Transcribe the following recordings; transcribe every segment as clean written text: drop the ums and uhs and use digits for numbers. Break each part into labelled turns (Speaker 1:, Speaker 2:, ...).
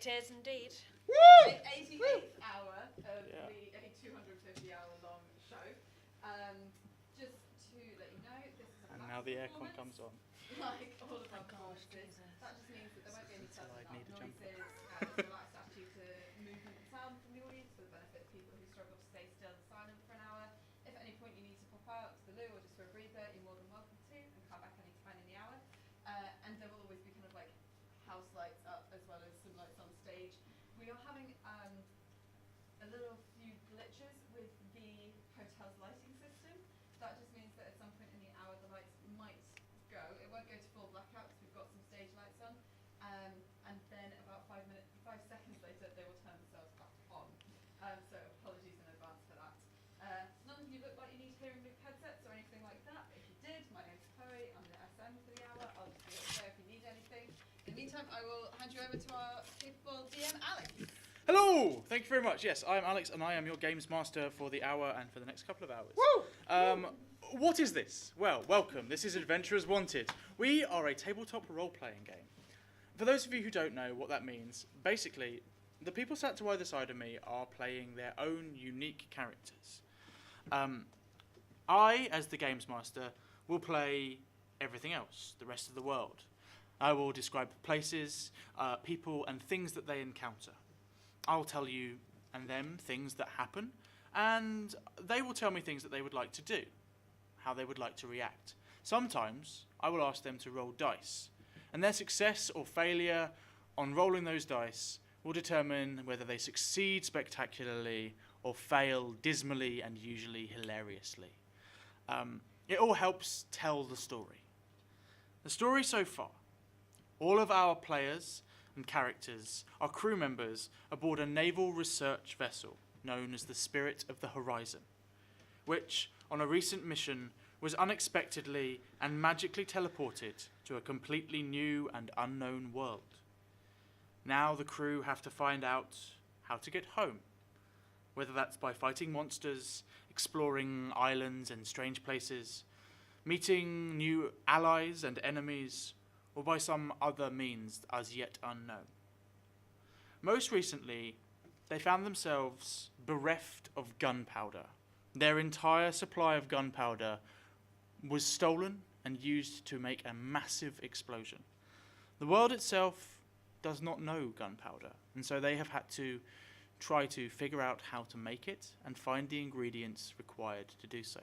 Speaker 1: It is indeed.
Speaker 2: Woo! 88th hour of a 250-hour-long show. Just to let you know, this is a
Speaker 3: And now the aircon comes on.
Speaker 2: Like all of our performances. That just means that there won't be any sudden
Speaker 3: need a jumper.
Speaker 2: noises. There's a relaxed attitude to movement and sound from the audience for the benefit of people who struggle to stay still and silent for an hour. If at any point you need to pop out to the loo or just for a breather, you're more than welcome to, and come back any time in the hour. And there will always be kind of like house lights up as well as some lights on stage. We are having a little few glitches with the hotel's lighting system. That just means that at some point in the hour the lights might go. It won't go to full blackout because we've got some stage lights on. And then about 5 seconds later they will turn themselves back on. So apologies in advance for that. None of you look like you need hearing loop headsets or anything like that. If you did, my name's Chloe. I'm the SM for the hour. I'll just be there if you need anything. In the meantime, I will hand you over to our capable DM, Alex.
Speaker 3: Hello! Thank you very much. Yes, I am Alex, and I am your games master for the hour and for the next couple of hours.
Speaker 2: Woo!
Speaker 3: What is this? Well, welcome. This is Adventurers Wanted. We are a tabletop role-playing game. For those of you who don't know what that means, basically, the people sat to either side of me are playing their own unique characters. I, as the games master, will play everything else, the rest of the world. I will describe places, people, and things that they encounter. I'll tell you and them things that happen, and they will tell me things that they would like to do, how they would like to react. Sometimes I will ask them to roll dice, and their success or failure on rolling those dice will determine whether they succeed spectacularly or fail dismally and usually hilariously. It all helps tell the story. The story so far. All of our players and characters are crew members aboard a naval research vessel known as the Spirit of the Horizon, which, on a recent mission, was unexpectedly and magically teleported to a completely new and unknown world. Now the crew have to find out how to get home, whether that's by fighting monsters, exploring islands and strange places, meeting new allies and enemies, or by some other means as yet unknown. Most recently, they found themselves bereft of gunpowder. Their entire supply of gunpowder was stolen and used to make a massive explosion. The world itself does not know gunpowder, and so they have had to try to figure out how to make it and find the ingredients required to do so.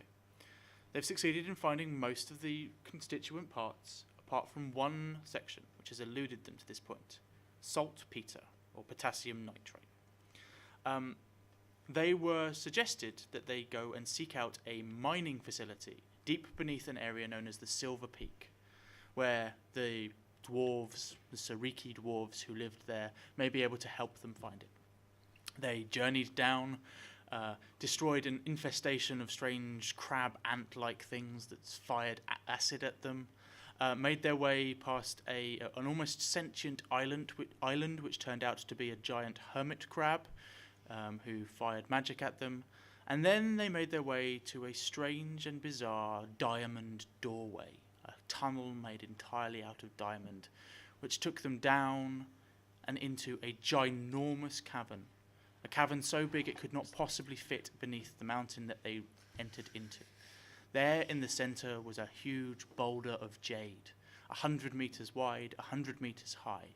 Speaker 3: They've succeeded in finding most of the constituent parts, apart from one section, which has eluded them to this point: saltpeter, or potassium nitrate. They were suggested that they go and seek out a mining facility deep beneath an area known as the Silver Peak, where the dwarves, the Sariki dwarves who lived there, may be able to help them find it. They journeyed down, destroyed an infestation of strange crab ant-like things that fired acid at them, made their way past an almost sentient island which turned out to be a giant hermit crab who fired magic at them, and then they made their way to a strange and bizarre diamond doorway, a tunnel made entirely out of diamond, which took them down and into a ginormous cavern, a cavern so big it could not possibly fit beneath the mountain that they entered into. There in the center was a huge boulder of jade, 100 meters wide, 100 meters high.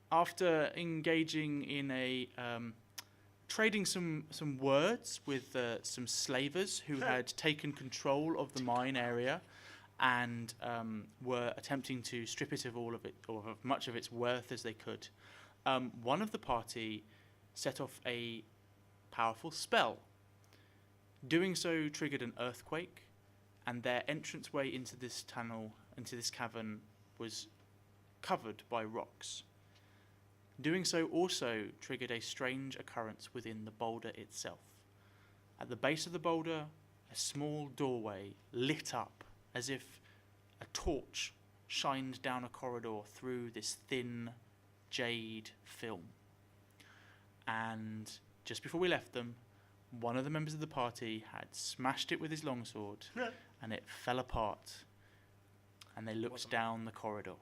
Speaker 3: After engaging in trading some words with some slavers who had taken control of the mine area and were attempting to strip it of all of it, or of much of its worth as they could, one of the party set off a powerful spell. Doing so triggered an earthquake, and their entranceway into this tunnel, into this cavern, was covered by rocks. Doing so also triggered a strange occurrence within the boulder itself. At the base of the boulder, a small doorway lit up as if a torch shined down a corridor through this thin jade film. And just before we left them, one of the members of the party had smashed it with his longsword, and it fell apart, and they looked down the corridor.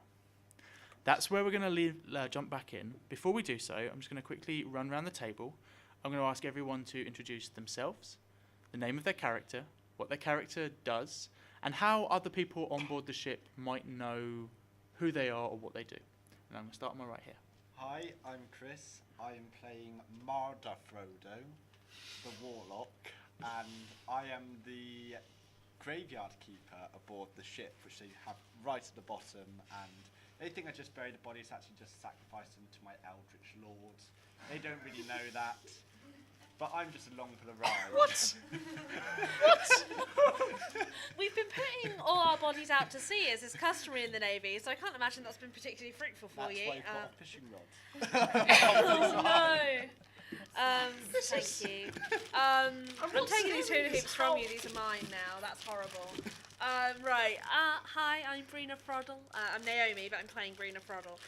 Speaker 3: That's where we're going to jump back in. Before we do so, I'm just going to quickly run around the table. I'm going to ask everyone to introduce themselves, the name of their character, what their character does, and how other people on board the ship might know who they are or what they do. And I'm going to start on my right here.
Speaker 1: Hi, I'm Chris. I am playing Marda Frodo, the Warlock, and I am the graveyard keeper aboard the ship, which they have right at the bottom, and they think I just buried the bodies, actually just sacrificed them to my eldritch lords. They don't really know that, but I'm just along for the ride.
Speaker 3: What?
Speaker 4: We've been putting all our bodies out to sea, as is customary in the Navy, so I can't imagine that's been particularly fruitful for
Speaker 1: That's
Speaker 4: you.
Speaker 1: why you've got a fishing rod.
Speaker 4: Oh no! Thank you. I'm taking these hula hoops from you. These are mine now. That's horrible. Right. Hi, I'm Brina Froddle. I'm Naomi, but I'm playing Brina Froddle.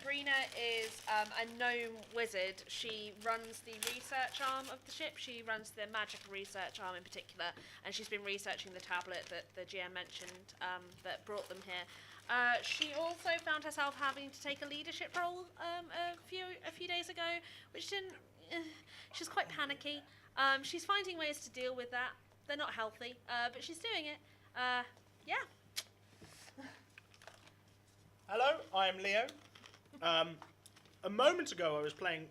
Speaker 4: Brina is a gnome wizard. She runs the research arm of the ship. She runs the magical research arm in particular, and she's been researching the tablet that the GM mentioned that brought them here. She also found herself having to take a leadership role a few days ago, which didn't. She's quite panicky. She's finding ways to deal with that. They're not healthy, but she's doing it. Yeah.
Speaker 5: Hello, I am Leo. A moment ago I was playing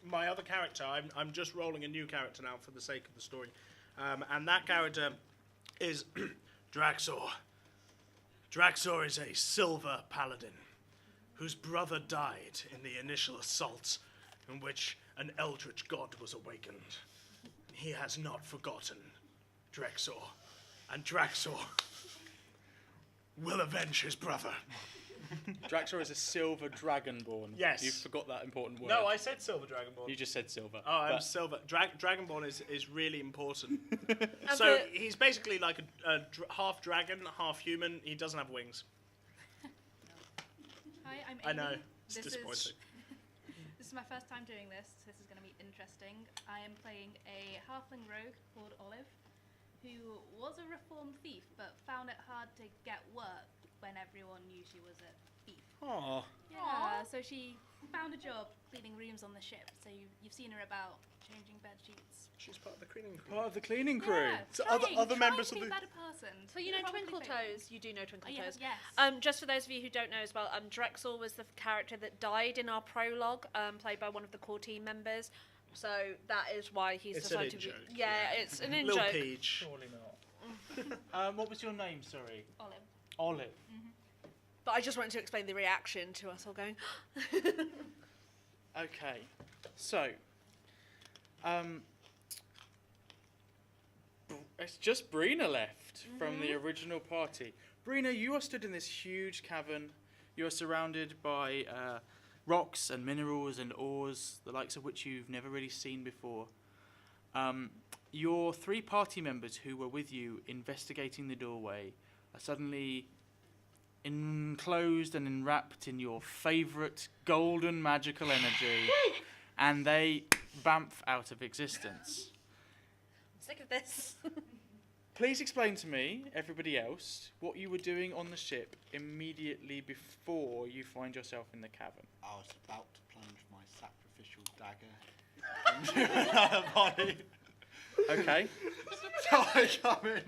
Speaker 5: my other character. I'm just rolling a new character now for the sake of the story. And that character is Draxor. Draxor is a silver paladin whose brother died in the initial assault in which an eldritch god was awakened. He has not forgotten Draxor, and Draxor will avenge his brother.
Speaker 3: Draxor is a silver dragonborn.
Speaker 5: Yes.
Speaker 3: You forgot that important word.
Speaker 5: No, I said silver dragonborn.
Speaker 3: You just said silver.
Speaker 5: Oh, I'm
Speaker 3: but
Speaker 5: silver. Dragonborn is really important.
Speaker 4: And
Speaker 5: So he's basically like a half dragon, half human. He doesn't have wings.
Speaker 6: Hi, I'm Amy.
Speaker 5: I know. It's
Speaker 6: This
Speaker 5: disappointing.
Speaker 6: This is my first time doing this. This is going to be interesting. I am playing a halfling rogue called Olive, who was a reformed thief, but found it hard to get work when everyone knew she was a thief.
Speaker 3: Aw.
Speaker 6: Yeah, so she found a job cleaning rooms on the ship. So you've seen her about changing bed sheets.
Speaker 5: She's part of the cleaning crew.
Speaker 3: Part of the cleaning crew.
Speaker 6: Yeah,
Speaker 5: So
Speaker 6: trying,
Speaker 5: other members
Speaker 6: trying
Speaker 5: of
Speaker 6: to be
Speaker 5: the-
Speaker 6: a better person.
Speaker 4: So you know
Speaker 6: Probably
Speaker 4: Twinkle
Speaker 6: failing.
Speaker 4: Toes. You do know Twinkle
Speaker 6: Oh, yeah,
Speaker 4: Toes.
Speaker 6: yes.
Speaker 4: Just for those of you who don't know as well, Drexel was the character that died in our prologue, played by one of the core team members. So that is why he's
Speaker 5: It's an
Speaker 4: decided to be.
Speaker 5: in-joke,
Speaker 4: Yeah, it's an in
Speaker 5: Lil
Speaker 4: joke.
Speaker 5: Peach.
Speaker 7: Surely not.
Speaker 3: What was your name, sorry?
Speaker 6: Olive.
Speaker 3: Olive.
Speaker 4: But I just wanted to explain the reaction to us all going.
Speaker 3: Okay. So, it's just Brina left from the original party. Brina, you are stood in this huge cavern. You are surrounded by rocks and minerals and ores, the likes of which you've never really seen before. Your three party members who were with you investigating the doorway are suddenly enclosed and enwrapped in your favourite golden magical energy, and they bamf out of existence.
Speaker 4: Sick of this.
Speaker 3: Please explain to me, everybody else, what you were doing on the ship immediately before you find yourself in the cavern.
Speaker 1: I was about to plunge my sacrificial dagger into another body.
Speaker 3: Okay.
Speaker 1: So I come in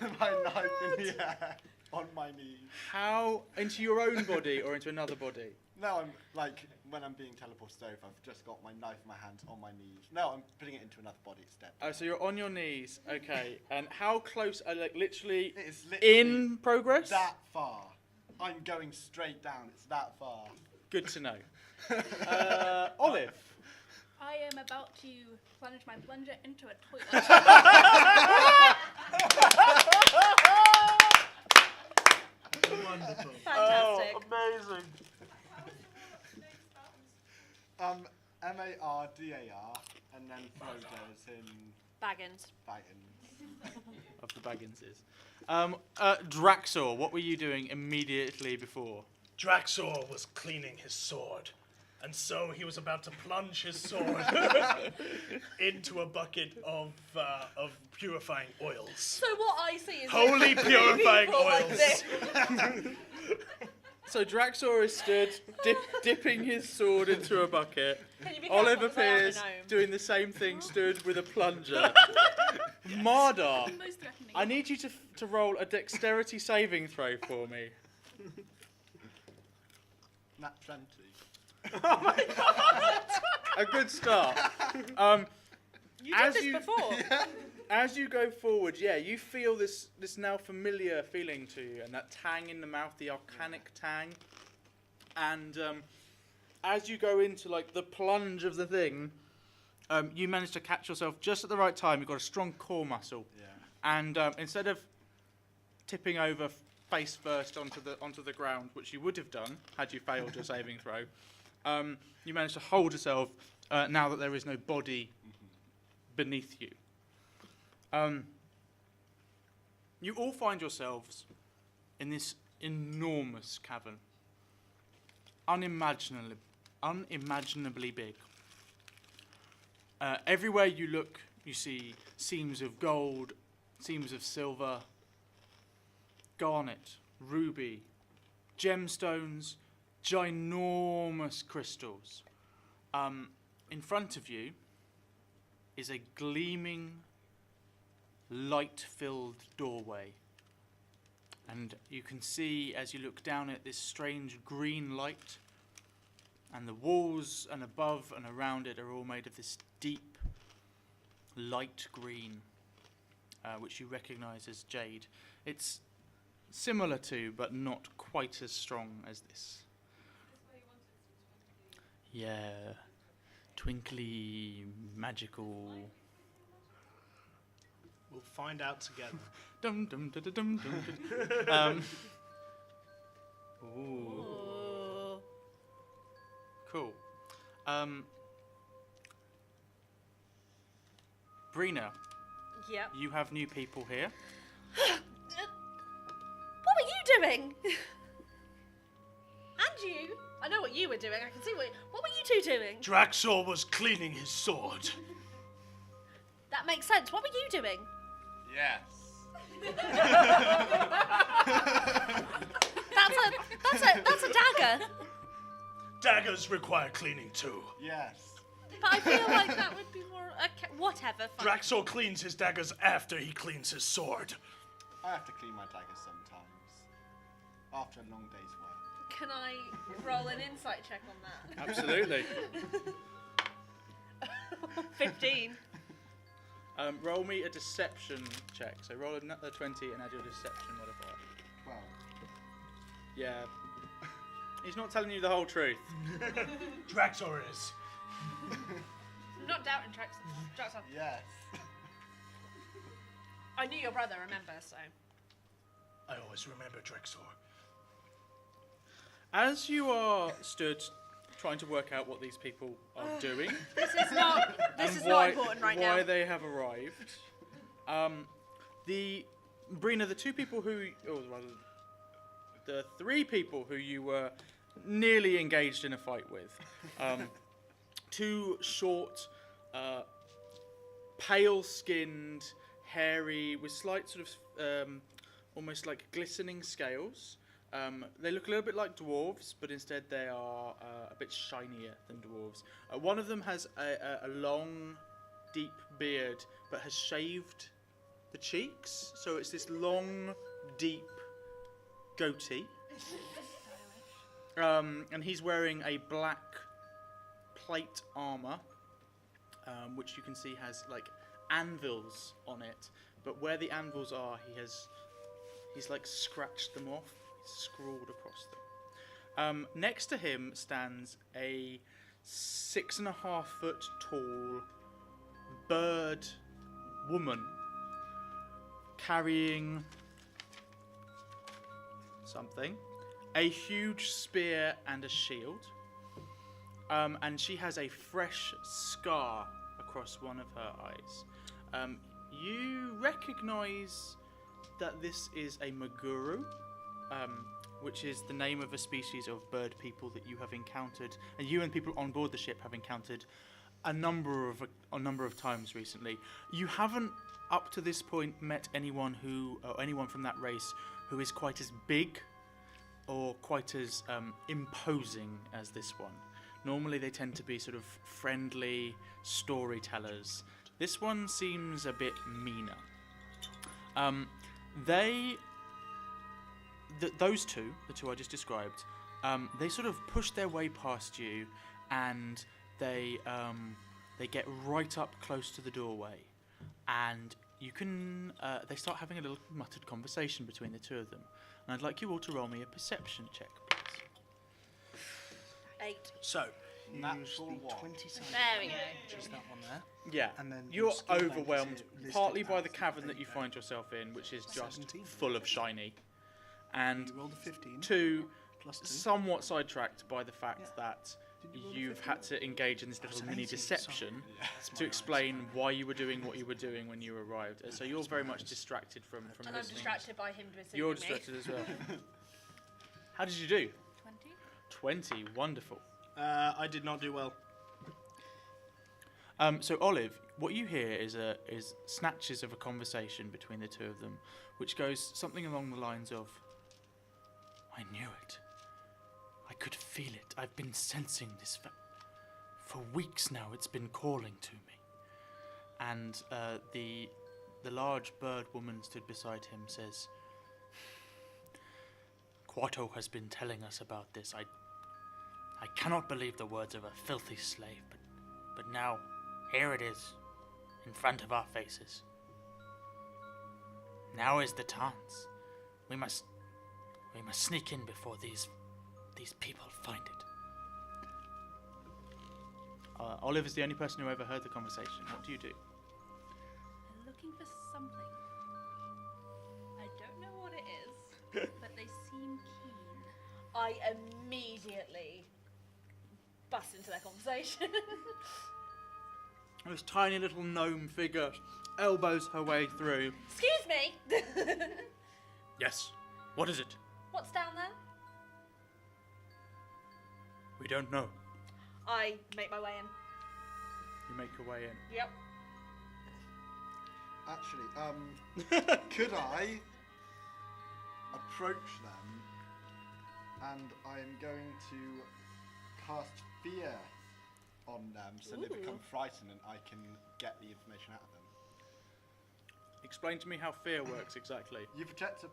Speaker 1: with my knife in the air on my knees.
Speaker 3: How? Into your own body or into another body?
Speaker 1: No, I'm like, when I'm being teleported over, I've just got my knife in my hand on my knees. No, I'm putting it into another body instead.
Speaker 3: Oh, so you're on your knees. Okay. And how close are literally
Speaker 1: It is literally
Speaker 3: in progress?
Speaker 1: that far. I'm going straight down. It's that far.
Speaker 3: Good to know. Olive.
Speaker 6: I am about to plunge my plunger into a toilet.
Speaker 7: Wonderful.
Speaker 4: Fantastic.
Speaker 5: Amazing.
Speaker 1: Mardar, and then Frodo's in
Speaker 4: Baggins.
Speaker 1: Baggins.
Speaker 3: Of the Bagginses. Draxor, what were you doing immediately before?
Speaker 5: Draxor was cleaning his sword, and so he was about to plunge his sword into a bucket of purifying oils.
Speaker 4: So what I see is
Speaker 5: Holy
Speaker 4: three
Speaker 5: purifying
Speaker 4: people like
Speaker 5: oils.
Speaker 4: this.
Speaker 3: So Draxor is stood dipping his sword into a bucket.
Speaker 4: Can you be careful,
Speaker 3: Olive
Speaker 4: 'cause I am a
Speaker 3: appears
Speaker 4: gnome.
Speaker 3: doing the same thing, stood with a plunger. Mardar,
Speaker 6: Most threatening.
Speaker 3: I need you to roll a dexterity saving throw for me.
Speaker 1: Nat 20.
Speaker 3: A good start.
Speaker 4: You
Speaker 3: As
Speaker 4: did this
Speaker 3: you-
Speaker 4: before.
Speaker 3: As you go forward, you feel this now familiar feeling to you, and that tang in the mouth, the arcanic tang. And as you go into like the plunge of the thing, you manage to catch yourself just at the right time. You've got a strong core muscle,
Speaker 1: Yeah.
Speaker 3: and instead of tipping over face first onto the ground, which you would have done had you failed your saving throw, you manage to hold yourself now that there is no body beneath you. You all find yourselves in this enormous cavern, unimaginably big. Everywhere you look, you see seams of gold, seams of silver, garnet, ruby, gemstones, ginormous crystals. In front of you is a gleaming, light-filled doorway. And you can see, as you look down at this strange green light, and the walls and above and around it are all made of this deep, light green, which you recognize as jade. It's similar to, but not quite as strong as this. Yeah. Twinkly, magical.
Speaker 5: We'll find out together.
Speaker 3: Dum dum dum dum dum dum. Ooh.
Speaker 4: Ooh.
Speaker 3: Cool. Brina,
Speaker 4: Yep.
Speaker 3: you have new people here.
Speaker 4: What were you doing? And you? I know what you were doing. I can see what were you two doing?
Speaker 5: Draxor was cleaning his sword.
Speaker 4: That makes sense. What were you doing?
Speaker 1: Yes.
Speaker 4: That's a dagger.
Speaker 5: Daggers require cleaning too.
Speaker 1: Yes.
Speaker 4: But I feel like that would be more okay, whatever. Fine.
Speaker 5: Draxor cleans his daggers after he cleans his sword.
Speaker 1: I have to clean my daggers sometimes. After a long day's work.
Speaker 4: Can I roll an insight check on that?
Speaker 3: Absolutely.
Speaker 4: 15.
Speaker 3: Roll me a deception check. So roll another 20 and add your deception modifier.
Speaker 1: 12.
Speaker 3: Yeah. He's not telling you the whole truth.
Speaker 5: Draxor is.
Speaker 4: I'm not doubting Draxor.
Speaker 1: Yes.
Speaker 4: I knew your brother, remember, so.
Speaker 5: I always remember Draxor.
Speaker 3: As you are stood trying to work out what these people are doing,
Speaker 4: This is not important right now.
Speaker 3: why they have arrived, the two people who, or rather, the three people who you were nearly engaged in a fight with, two short, pale-skinned, hairy, with slight sort of almost like glistening scales. They look a little bit like dwarves, but instead they are a bit shinier than dwarves. One of them has a long, deep beard, but has shaved the cheeks, so it's this long, deep goatee. And he's wearing a black plate armor, which you can see has like anvils on it. But where the anvils are, he's like scratched them off. Scrawled across them. Next to him stands a 6.5 foot tall bird woman carrying something, a huge spear and a shield, and she has a fresh scar across one of her eyes. You recognise that this is a Maguru, which is the name of a species of bird people that you have encountered, and you and people on board the ship have encountered a number of times recently. You haven't, up to this point, met anyone from that race who is quite as big or quite as imposing as this one. Normally they tend to be sort of friendly storytellers. This one seems a bit meaner. Those two, the two I just described, they sort of push their way past you, and they get right up close to the doorway, and you can. They start having a little muttered conversation between the two of them, and I'd like you all to roll me a perception check, please.
Speaker 4: 8.
Speaker 5: So,
Speaker 1: Use
Speaker 7: Natural
Speaker 1: the
Speaker 7: one.
Speaker 1: 20-sided
Speaker 4: There we go.
Speaker 7: Which is that one there.
Speaker 3: Yeah,
Speaker 7: And then
Speaker 3: you're
Speaker 7: your skill rank is
Speaker 3: overwhelmed
Speaker 7: listed
Speaker 3: partly by
Speaker 7: as
Speaker 3: the
Speaker 7: the
Speaker 3: cavern that
Speaker 7: thing
Speaker 3: you
Speaker 7: there.
Speaker 3: find yourself in, which is just
Speaker 7: 17.
Speaker 3: full of shiny, and
Speaker 7: You rolled a 15.
Speaker 3: 2,
Speaker 7: Plus 2.
Speaker 3: somewhat sidetracked by the fact
Speaker 7: Yeah.
Speaker 3: that
Speaker 7: Did you roll a
Speaker 3: you've
Speaker 7: 15?
Speaker 3: had to engage in this
Speaker 7: That's
Speaker 3: little
Speaker 7: an
Speaker 3: mini
Speaker 7: 18,
Speaker 3: deception
Speaker 7: That's
Speaker 3: to
Speaker 7: my
Speaker 3: explain
Speaker 7: eyes.
Speaker 3: why you were doing what you were doing when you arrived. So you're
Speaker 7: That's
Speaker 3: very
Speaker 7: my
Speaker 3: much
Speaker 7: eyes.
Speaker 3: distracted from
Speaker 4: And I'm
Speaker 3: listening.
Speaker 4: distracted by him deceiving
Speaker 3: You're
Speaker 4: me.
Speaker 3: distracted as well. How did you do?
Speaker 6: 20.
Speaker 3: 20, wonderful.
Speaker 5: I did not do well.
Speaker 3: So Olive, what you hear is snatches of a conversation between the two of them, which goes something along the lines of, "I knew it. I could feel it. I've been sensing this for weeks now. It's been calling to me." And the large bird woman stood beside him says, "Quato has been telling us about this. I cannot believe the words of a filthy slave, but now here it is, in front of our faces. Now is the chance. We must sneak in before these people find it." Olive is the only person who overheard the conversation. What do you do?
Speaker 6: I'm looking for something. I don't know what it is, but they seem keen.
Speaker 4: I immediately bust into their conversation.
Speaker 3: This tiny little gnome figure elbows her way through.
Speaker 4: Excuse me.
Speaker 3: Yes. What is it?
Speaker 4: What's down there?
Speaker 3: We don't know.
Speaker 4: I make my way in.
Speaker 3: You make your way in.
Speaker 4: Yep.
Speaker 1: Actually, could I approach them, and I'm going to cast fear on them so they become
Speaker 4: Ooh.
Speaker 1: frightened and I can get the information out of them.
Speaker 3: Explain to me how fear works exactly.
Speaker 1: You project an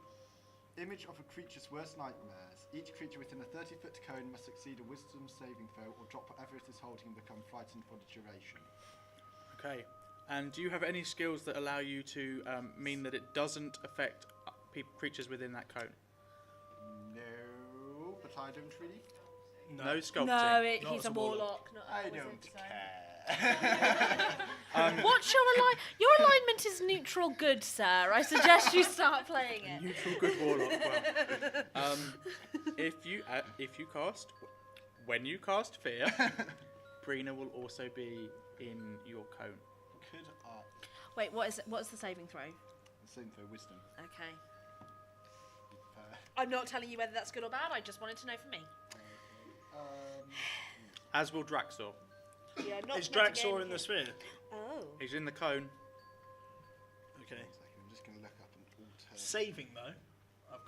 Speaker 1: image of a creature's worst nightmares. Each creature within a 30-foot cone must succeed a wisdom saving throw or drop whatever it is holding and become frightened for the duration.
Speaker 3: Okay. And do you have any skills that allow you to mean that it doesn't affect creatures within that cone?
Speaker 1: No, but I don't really.
Speaker 3: No sculpting.
Speaker 4: No,
Speaker 5: Not
Speaker 4: he's
Speaker 5: as
Speaker 4: a
Speaker 5: a warlock.
Speaker 4: warlock. Not a
Speaker 1: I
Speaker 4: wizard,
Speaker 1: don't
Speaker 4: so.
Speaker 1: care.
Speaker 4: What's your alignment? Your alignment is neutral good, sir. I suggest you start playing it.
Speaker 3: Neutral good warlock. Well, if you cast when you cast fear, Brina will also be in your cone.
Speaker 1: Could I?
Speaker 4: Wait, what's the saving throw?
Speaker 1: Same for wisdom.
Speaker 4: Okay.
Speaker 1: Uh,
Speaker 4: I'm not telling you whether that's good or bad. I just wanted to know for me.
Speaker 3: As will Draxor.
Speaker 4: Yeah,
Speaker 5: Is Draxor in the sphere?
Speaker 4: Oh.
Speaker 3: He's in the cone.
Speaker 5: Okay.
Speaker 1: one second, I'm just going to look up an alter.
Speaker 5: Saving though.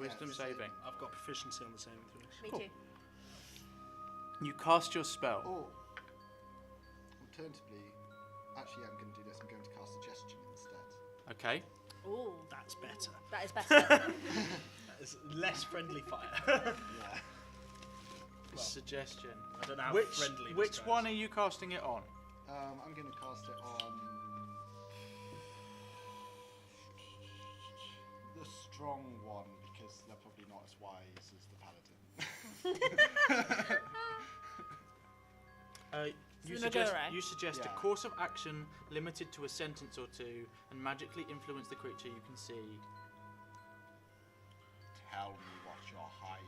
Speaker 3: Wisdom saving.
Speaker 5: I've got proficiency on the saving throws.
Speaker 4: Me
Speaker 3: Cool.
Speaker 4: too.
Speaker 3: You cast your spell.
Speaker 1: Or, alternatively, actually, I'm going to do this. I'm going to cast suggestion instead.
Speaker 3: Okay.
Speaker 4: Ooh,
Speaker 5: That's better.
Speaker 4: that is better.
Speaker 5: That is less friendly fire.
Speaker 1: Yeah.
Speaker 5: Well,
Speaker 3: Suggestion.
Speaker 5: I don't know how
Speaker 3: Which
Speaker 5: friendly.
Speaker 3: which one are you casting it on?
Speaker 1: I'm going to cast it on the strong one because they're probably not as wise as the paladin.
Speaker 3: You
Speaker 4: the
Speaker 3: suggest,
Speaker 4: Nagore?
Speaker 3: you suggest
Speaker 1: Yeah.
Speaker 3: a course of action limited to a sentence or two and magically influence the creature you can see.
Speaker 1: Tell me what you're hiding.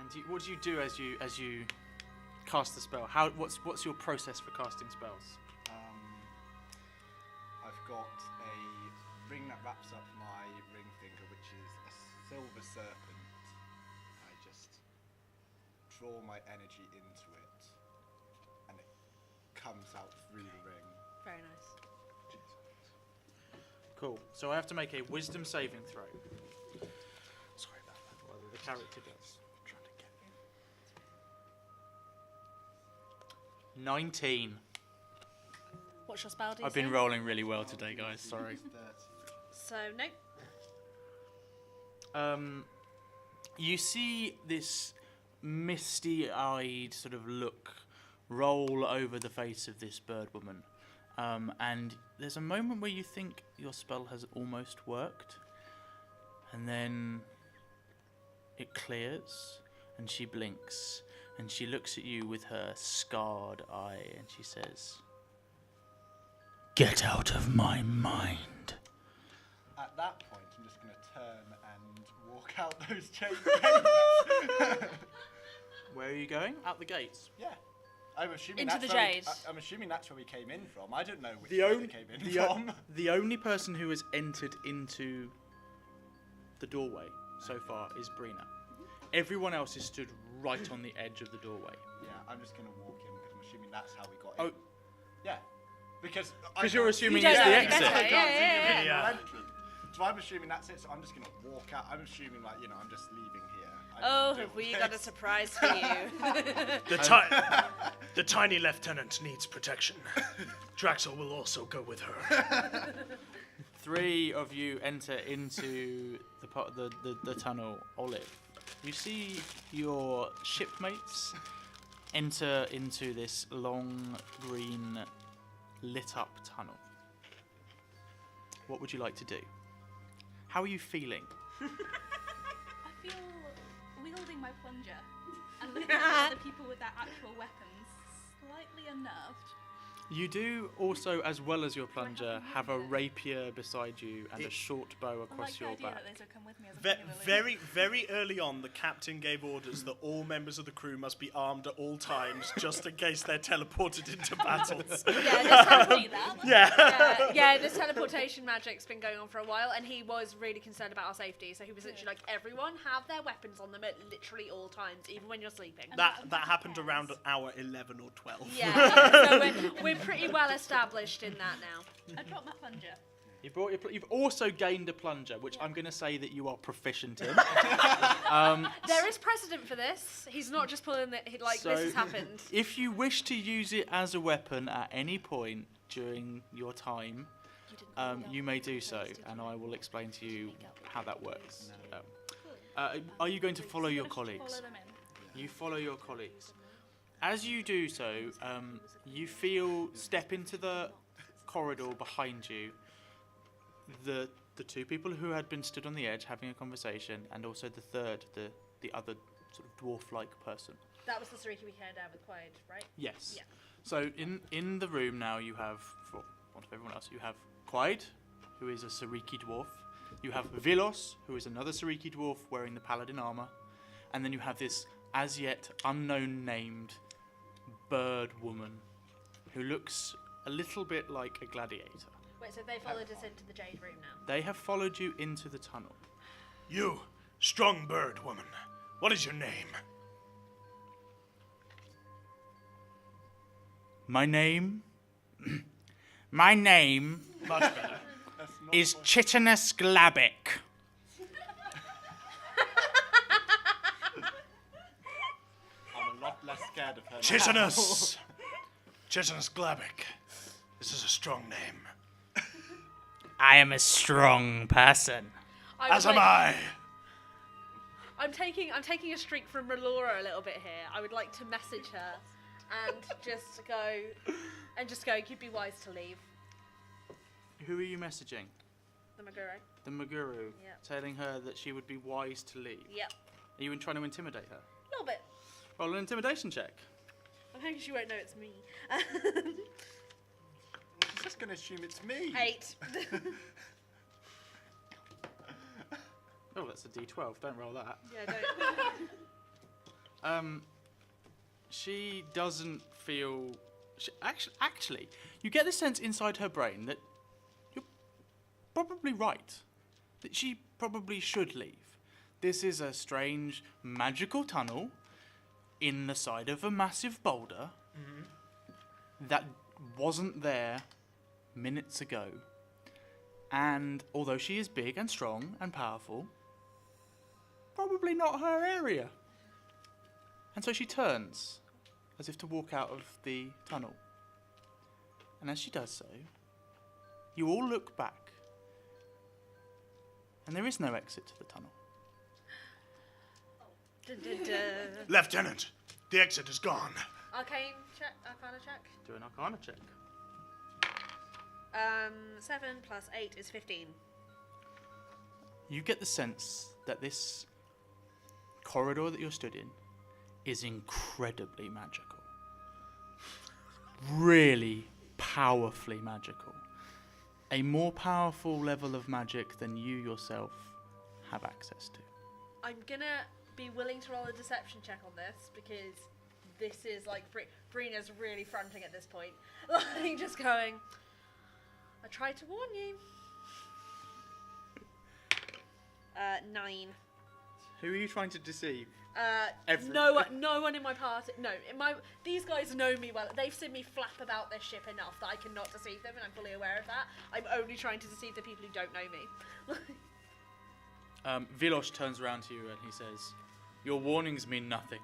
Speaker 3: And what do you do as you cast the spell? What's your process for casting spells?
Speaker 1: I've got a ring that wraps up my ring finger, which is a silver serpent. I just draw my energy into it, and it comes out through the ring.
Speaker 4: Very nice.
Speaker 3: Cool. So I have to make a wisdom saving throw. Sorry about that. Well, the character does. I'm trying to get you. 19.
Speaker 4: What's your spell DC?
Speaker 3: I've been rolling really well today, guys. Sorry.
Speaker 4: So, nope.
Speaker 3: You see this misty-eyed sort of look roll over the face of this bird woman. And there's a moment where you think your spell has almost worked. And then it clears, and she blinks, and she looks at you with her scarred eye, and she says, "Get out of my mind."
Speaker 1: At that point, I'm just going to turn and walk out those chain gates.
Speaker 3: Where are you going? Out the gates.
Speaker 1: Yeah. I'm assuming
Speaker 4: Into
Speaker 1: that's
Speaker 4: the
Speaker 1: where
Speaker 4: jade.
Speaker 1: I'm assuming that's where we came in from. I don't know which
Speaker 3: The
Speaker 1: way
Speaker 3: only
Speaker 1: we came in from.
Speaker 3: the only person who has entered into the doorway so far is Brina. Everyone else is stood right on the edge of the doorway.
Speaker 1: Yeah, I'm just going to walk in because I'm assuming that's how we got
Speaker 3: Oh.
Speaker 1: in. Yeah. Because
Speaker 3: you're assuming
Speaker 4: You
Speaker 3: it's
Speaker 4: don't
Speaker 3: the
Speaker 4: know any
Speaker 3: exit.
Speaker 4: better.
Speaker 1: I can't
Speaker 4: Yeah,
Speaker 1: see
Speaker 4: yeah,
Speaker 1: the
Speaker 5: yeah.
Speaker 1: entrance. So I'm assuming that's it. So I'm just going to walk out. I'm assuming I'm just leaving here. I
Speaker 4: Oh,
Speaker 1: don't
Speaker 4: have
Speaker 1: do
Speaker 4: we
Speaker 1: all
Speaker 4: got a
Speaker 1: this.
Speaker 4: surprise for you?
Speaker 5: The tiny lieutenant needs protection. Draxel will also go with her.
Speaker 3: 3 of you enter into the tunnel, Olive. You see your shipmates enter into this long, green, lit-up tunnel. What would you like to do? How are you feeling?
Speaker 6: I feel wielding my plunger and looking at the people with their actual weapons slightly unnerved.
Speaker 3: You do also, as well as your plunger, have a rapier beside you and a short bow
Speaker 6: I like
Speaker 3: across
Speaker 6: the
Speaker 3: your
Speaker 6: idea
Speaker 3: back.
Speaker 6: that those would come with me as a
Speaker 5: Very, very early on, the captain gave orders that all members of the crew must be armed at all times, just in case they're teleported into battles.
Speaker 4: Yeah, this teleportation magic's been going on for a while, and he was really concerned about our safety. So he was literally like, "Everyone have their weapons on them at literally all times, even when you're sleeping."
Speaker 5: That happened around hour 11 or 12.
Speaker 4: Yeah, so we're pretty well established in that now.
Speaker 6: I dropped my plunger.
Speaker 3: You've also gained a plunger, which I'm going to say that you are proficient in.
Speaker 4: There is precedent for this. He's not just pulling it. This has happened.
Speaker 3: If you wish to use it as a weapon at any point during your time, you may do so, and I will explain to you how that works. Are you going to follow your colleagues?
Speaker 6: Follow them in.
Speaker 3: You follow your colleagues. As you do so, you step into the corridor behind you. The 2 people who had been stood on the edge having a conversation, and also the third, the other sort of dwarf-like person.
Speaker 4: That was the Sariki we came down with Quaid, right?
Speaker 3: Yes.
Speaker 4: Yeah.
Speaker 3: So in the room now you have, for want of everyone else, you have Quaid, who is a Sariki dwarf. You have Vilos, who is another Sariki dwarf wearing the paladin armor. And then you have this as yet unknown named bird woman who looks a little bit like a gladiator.
Speaker 4: Wait, so they followed us into the jade room now?
Speaker 3: They have followed you into the tunnel.
Speaker 5: You, strong bird woman, what is your name?
Speaker 3: My name
Speaker 5: Much better.
Speaker 3: is Chitinus Glabic.
Speaker 1: I'm a lot less scared of her now.
Speaker 5: Chitinus Glabic. This is a strong name.
Speaker 3: I am a strong person.
Speaker 5: As am I.
Speaker 4: I'm taking a streak from Relora a little bit here. I would like to message her and just go, you'd be wise to leave.
Speaker 3: Who are you messaging?
Speaker 4: The Maguro.
Speaker 3: The Maguru,
Speaker 4: Yep.
Speaker 3: telling her that she would be wise to leave.
Speaker 4: Yep.
Speaker 3: Are you trying to intimidate her?
Speaker 4: A little bit.
Speaker 3: Roll an intimidation check.
Speaker 4: I'm hoping she won't know it's me.
Speaker 1: She's just going to assume it's me.
Speaker 4: 8.
Speaker 3: Oh, that's a D12. Don't roll that.
Speaker 4: Yeah, don't.
Speaker 3: She doesn't feel. Actually, you get the sense inside her brain that you're probably right. That she probably should leave. This is a strange magical tunnel in the side of a massive boulder that wasn't there minutes ago. And although she is big and strong and powerful, probably not her area. And so she turns, as if to walk out of the tunnel. And as she does so, you all look back. And there is no exit to the tunnel.
Speaker 4: Dun, dun, dun.
Speaker 5: Lieutenant, the exit is gone.
Speaker 4: Arcane check, Arcana check.
Speaker 3: Do an Arcana check.
Speaker 4: 7 plus 8 is 15.
Speaker 3: You get the sense that this corridor that you're stood in is incredibly magical. Really powerfully magical. A more powerful level of magic than you yourself have access to.
Speaker 4: I'm gonna be willing to roll a deception check on this because this is like Brina's really fronting at this point. Like just going, I tried to warn you. 9.
Speaker 3: Who are you trying to deceive?
Speaker 4: No one in my party. No, these guys know me well. They've seen me flap about this ship enough that I cannot deceive them, and I'm fully aware of that. I'm only trying to deceive the people who don't know me.
Speaker 3: Vilosh turns around to you and he says, "Your warnings mean nothing.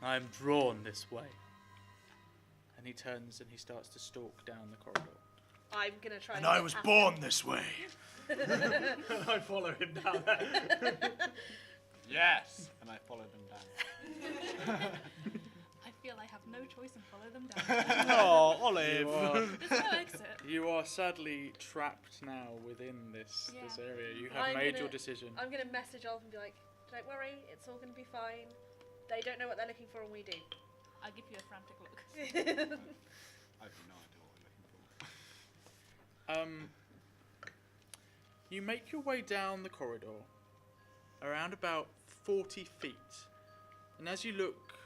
Speaker 3: I am drawn this way." And he turns and he starts to stalk down the corridor.
Speaker 4: I'm gonna try.
Speaker 5: And I was born this way.
Speaker 7: I follow him down there.
Speaker 1: Yes! And I follow them down.
Speaker 6: I feel I have no choice and follow them down.
Speaker 7: Oh, Olive.
Speaker 6: There's no exit.
Speaker 3: You are sadly trapped now within this
Speaker 6: Yeah.
Speaker 3: area. You have made your decision.
Speaker 4: I'm gonna message Olive and be like, "Don't worry, it's all gonna be fine. They don't know what they're looking for, and we do."
Speaker 6: I'll give you a frantic look.
Speaker 1: I have no idea what we're looking for.
Speaker 3: You make your way down the corridor around about 40 feet. And as you look,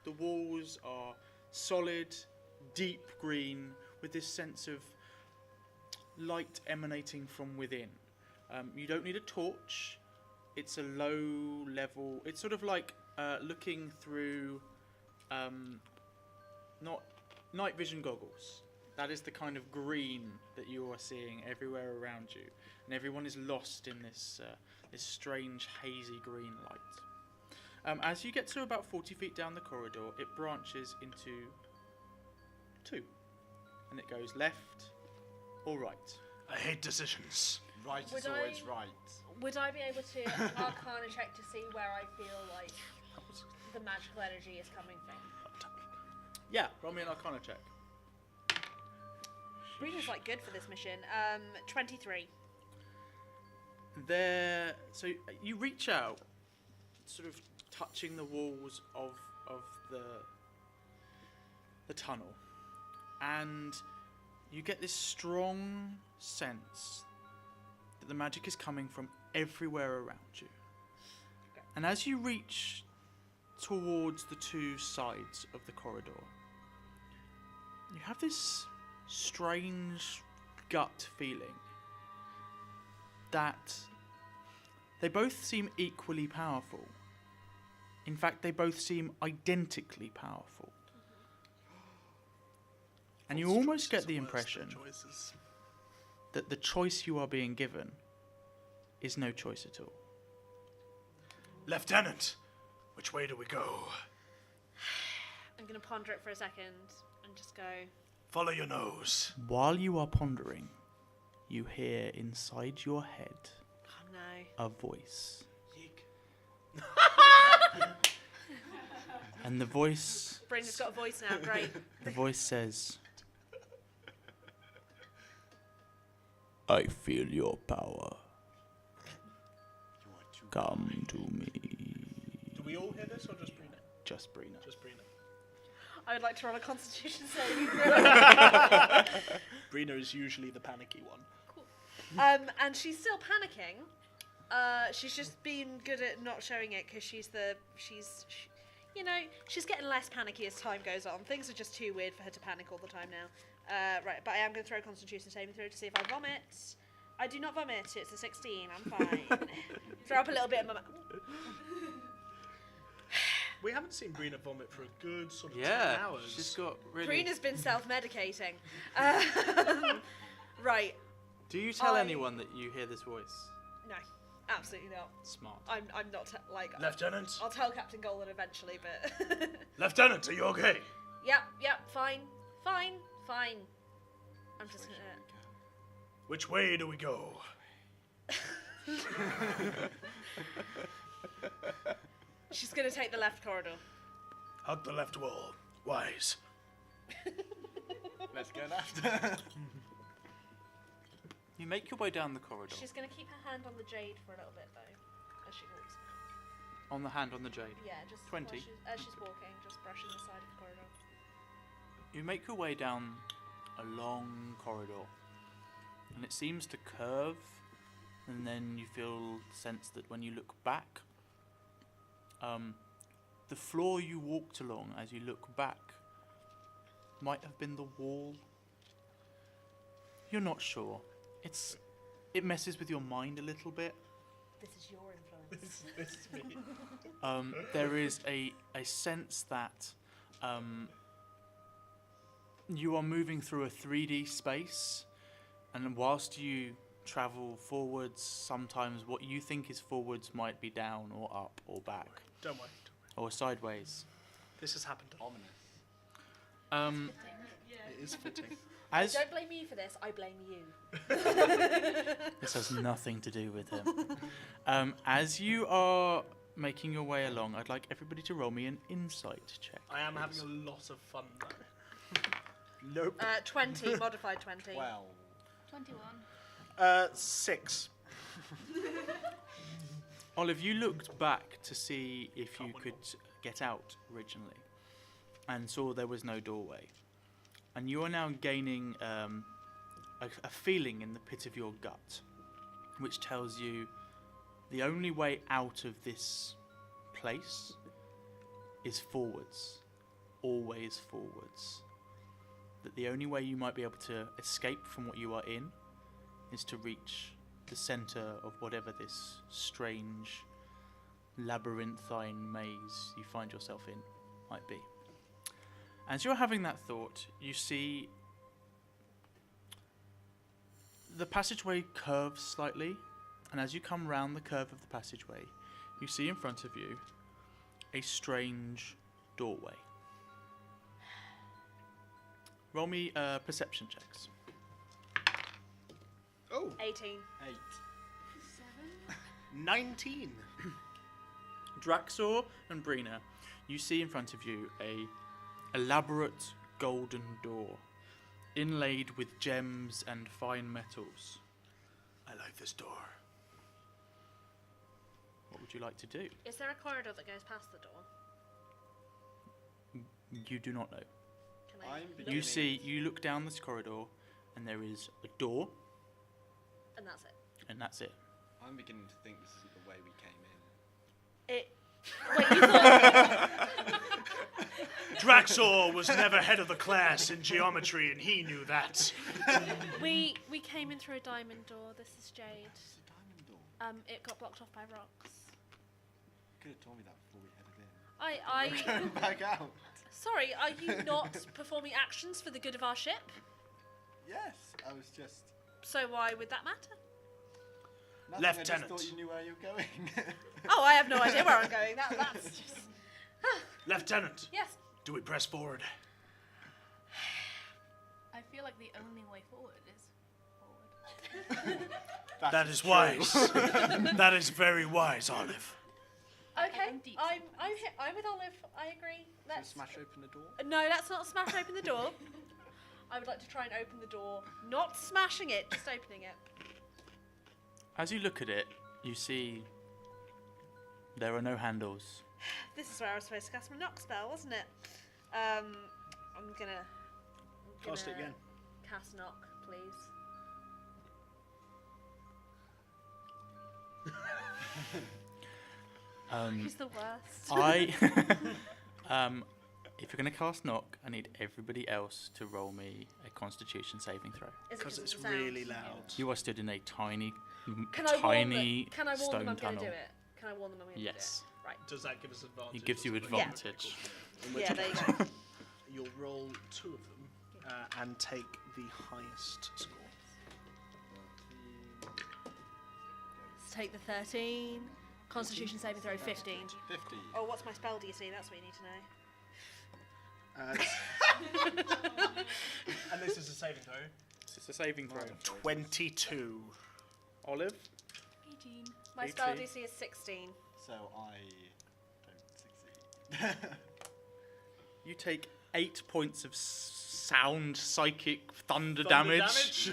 Speaker 3: the walls are solid, deep green with this sense of light emanating from within. You don't need a torch. It's a low level. It's sort of like looking through not night vision goggles. That is the kind of green that you are seeing everywhere around you, and everyone is lost in this this strange hazy green light. As you get to about 40 feet down the corridor, it branches into 2, and it goes left or right.
Speaker 5: I hate decisions.
Speaker 1: Right
Speaker 4: Would
Speaker 1: is always
Speaker 4: I-
Speaker 1: right.
Speaker 4: Would I be able to Arcana check to see where I feel like the magical energy is coming from?
Speaker 3: Yeah, roll me an Arcana check.
Speaker 4: Brina's like good for this mission. 23.
Speaker 3: So you reach out, sort of touching the walls of the tunnel, and you get this strong sense that the magic is coming from everywhere around you.
Speaker 4: Okay.
Speaker 3: And as you reach towards the 2 sides of the corridor, you have this strange gut feeling that they both seem equally powerful. In fact, they both seem identically powerful. And you almost get the impression that the choice you are being given is no choice at all.
Speaker 5: Lieutenant, which way do we go?
Speaker 4: I'm going to ponder it for a second and just go,
Speaker 5: Follow your nose.
Speaker 3: While you are pondering, you hear inside your head
Speaker 4: oh no.
Speaker 3: a voice.
Speaker 5: Yeek.
Speaker 3: And the voice
Speaker 4: Brina's got a voice now, great.
Speaker 3: the voice says, "I feel your power.
Speaker 1: You are too
Speaker 3: Come to me."
Speaker 5: Do we all hear this or just Brina?
Speaker 3: Just Brina.
Speaker 5: Just Brina.
Speaker 4: I would like to roll a constitution saving throw.
Speaker 5: Brina is usually the panicky one.
Speaker 4: And she's still panicking. She's just been good at not showing it because she's getting less panicky as time goes on. Things are just too weird for her to panic all the time now. Right, but I am going to throw a constitution saving throw to see if I vomit. I do not vomit. It's a 16. I'm fine. Throw up a little bit of my
Speaker 5: We haven't seen Brina vomit for a good sort of 10
Speaker 3: Yeah,
Speaker 5: hours.
Speaker 3: she's got really.
Speaker 4: Brina's been self-medicating. Right.
Speaker 3: Do you tell anyone that you hear this voice?
Speaker 4: No. Absolutely not.
Speaker 3: Smart.
Speaker 4: I'm not like.
Speaker 5: Lieutenant?
Speaker 4: I'll tell Captain Golan eventually, but.
Speaker 5: Lieutenant, are you okay?
Speaker 4: Yep, fine. I'm just gonna.
Speaker 5: Which way do we go?
Speaker 4: She's gonna take the left corridor.
Speaker 5: Hug the left wall. Wise.
Speaker 1: Let's go left.
Speaker 3: You make your way down the corridor.
Speaker 4: She's gonna keep her hand on the jade for a little bit though, as she walks.
Speaker 3: On the hand on the jade.
Speaker 4: Yeah, just
Speaker 3: 20.
Speaker 4: As she's walking, just brushing the side of the corridor.
Speaker 3: You make your way down a long corridor, and it seems to curve, and then you feel the sense that when you look back, the floor you walked along as you look back might have been the wall. You're not sure. It messes with your mind a little bit.
Speaker 4: This is your influence.
Speaker 5: This is me.
Speaker 3: There is a sense that you are moving through a 3D space, and whilst you travel forwards, sometimes what you think is forwards might be down or up or back
Speaker 5: Don't worry.
Speaker 3: or sideways.
Speaker 5: This has happened.
Speaker 1: Ominous.
Speaker 5: It is fitting.
Speaker 3: As
Speaker 4: Don't blame me for this. I blame you.
Speaker 3: this has nothing to do with him. As you are making your way along, I'd like everybody to roll me an insight check.
Speaker 5: I am having a lot of fun though. Nope.
Speaker 4: 20, modified 20.
Speaker 1: Well,
Speaker 6: 21.
Speaker 5: 6.
Speaker 3: Olive, you looked back to see if you could get out originally, and saw there was no doorway. And you are now gaining a feeling in the pit of your gut, which tells you the only way out of this place is forwards, always forwards. That the only way you might be able to escape from what you are in is to reach the centre of whatever this strange labyrinthine maze you find yourself in might be. As you're having that thought, you see the passageway curves slightly, and as you come round the curve of the passageway, you see in front of you a strange doorway. Roll me perception checks.
Speaker 5: Oh,
Speaker 4: 18.
Speaker 1: 8.
Speaker 5: 19.
Speaker 3: Draxor and Brina, you see in front of you a elaborate golden door, inlaid with gems and fine metals.
Speaker 5: I like this door.
Speaker 3: What would you like to do?
Speaker 4: Is there a corridor that goes past the door?
Speaker 3: You do not know.
Speaker 4: Can I
Speaker 1: I'm
Speaker 4: look?
Speaker 1: beginning-
Speaker 3: You look down this corridor, and there is a door,
Speaker 4: And that's it.
Speaker 3: and that's it.
Speaker 1: I'm beginning to think this isn't the way we came in.
Speaker 4: Wait, you thought...
Speaker 5: Draxor was never head of the class in geometry, and he knew that.
Speaker 4: we came in through a diamond door. This is Jade.
Speaker 1: It's a diamond door.
Speaker 4: It got blocked off by rocks.
Speaker 1: You could have told me that before we headed in.
Speaker 4: I
Speaker 1: Going back out.
Speaker 4: Sorry, are you not performing actions for the good of our ship?
Speaker 1: Yes, I was just.
Speaker 4: So why would that matter?
Speaker 1: Nothing, I
Speaker 5: Lieutenant.
Speaker 1: just thought you knew where you were going.
Speaker 4: Oh, I have no idea where I'm going. That's just...
Speaker 5: Lieutenant,
Speaker 4: Yes.
Speaker 5: do we press forward?
Speaker 6: I feel like the only way forward is forward.
Speaker 5: That is wise. That is very wise, Olive.
Speaker 4: Okay,
Speaker 6: I'm deep
Speaker 4: I'm with Olive. I agree.
Speaker 1: Let's
Speaker 4: Let's
Speaker 1: smash open the door.
Speaker 4: No, let's not smash open the door. I would like to try and open the door, not smashing it, just opening it.
Speaker 3: As you look at it, you see there are no handles.
Speaker 4: This is where I was supposed to cast my knock spell, wasn't it? I'm gonna
Speaker 5: Cast it again.
Speaker 4: Cast knock, please. He's the worst.
Speaker 3: If you're going to cast knock, I need everybody else to roll me a Constitution saving throw.
Speaker 4: Is it
Speaker 5: Because
Speaker 4: of
Speaker 5: it's
Speaker 4: the sound?
Speaker 5: really loud.
Speaker 3: You are stood in a tiny,
Speaker 4: Can I warn
Speaker 3: tiny
Speaker 4: them? Can I warn
Speaker 3: stone
Speaker 4: them I'm
Speaker 3: tunnel.
Speaker 4: going to do it? Can I warn them I'm going to
Speaker 3: Yes.
Speaker 4: do it? Right.
Speaker 5: Does that give us advantage?
Speaker 3: It gives you
Speaker 5: or something?
Speaker 3: advantage.
Speaker 4: Yeah, there you go.
Speaker 5: You'll roll 2 of them and take the highest score.
Speaker 4: take the 13. Constitution saving throw 15.
Speaker 1: 50.
Speaker 4: Oh, what's my spell DC? That's what you need to know.
Speaker 5: And this is a saving throw.
Speaker 3: It's a saving throw.
Speaker 5: 22.
Speaker 3: Olive?
Speaker 6: 18.
Speaker 4: My spell
Speaker 3: 18.
Speaker 4: DC is 16.
Speaker 1: So I don't succeed.
Speaker 3: You take 8 points of sound psychic thunder damage.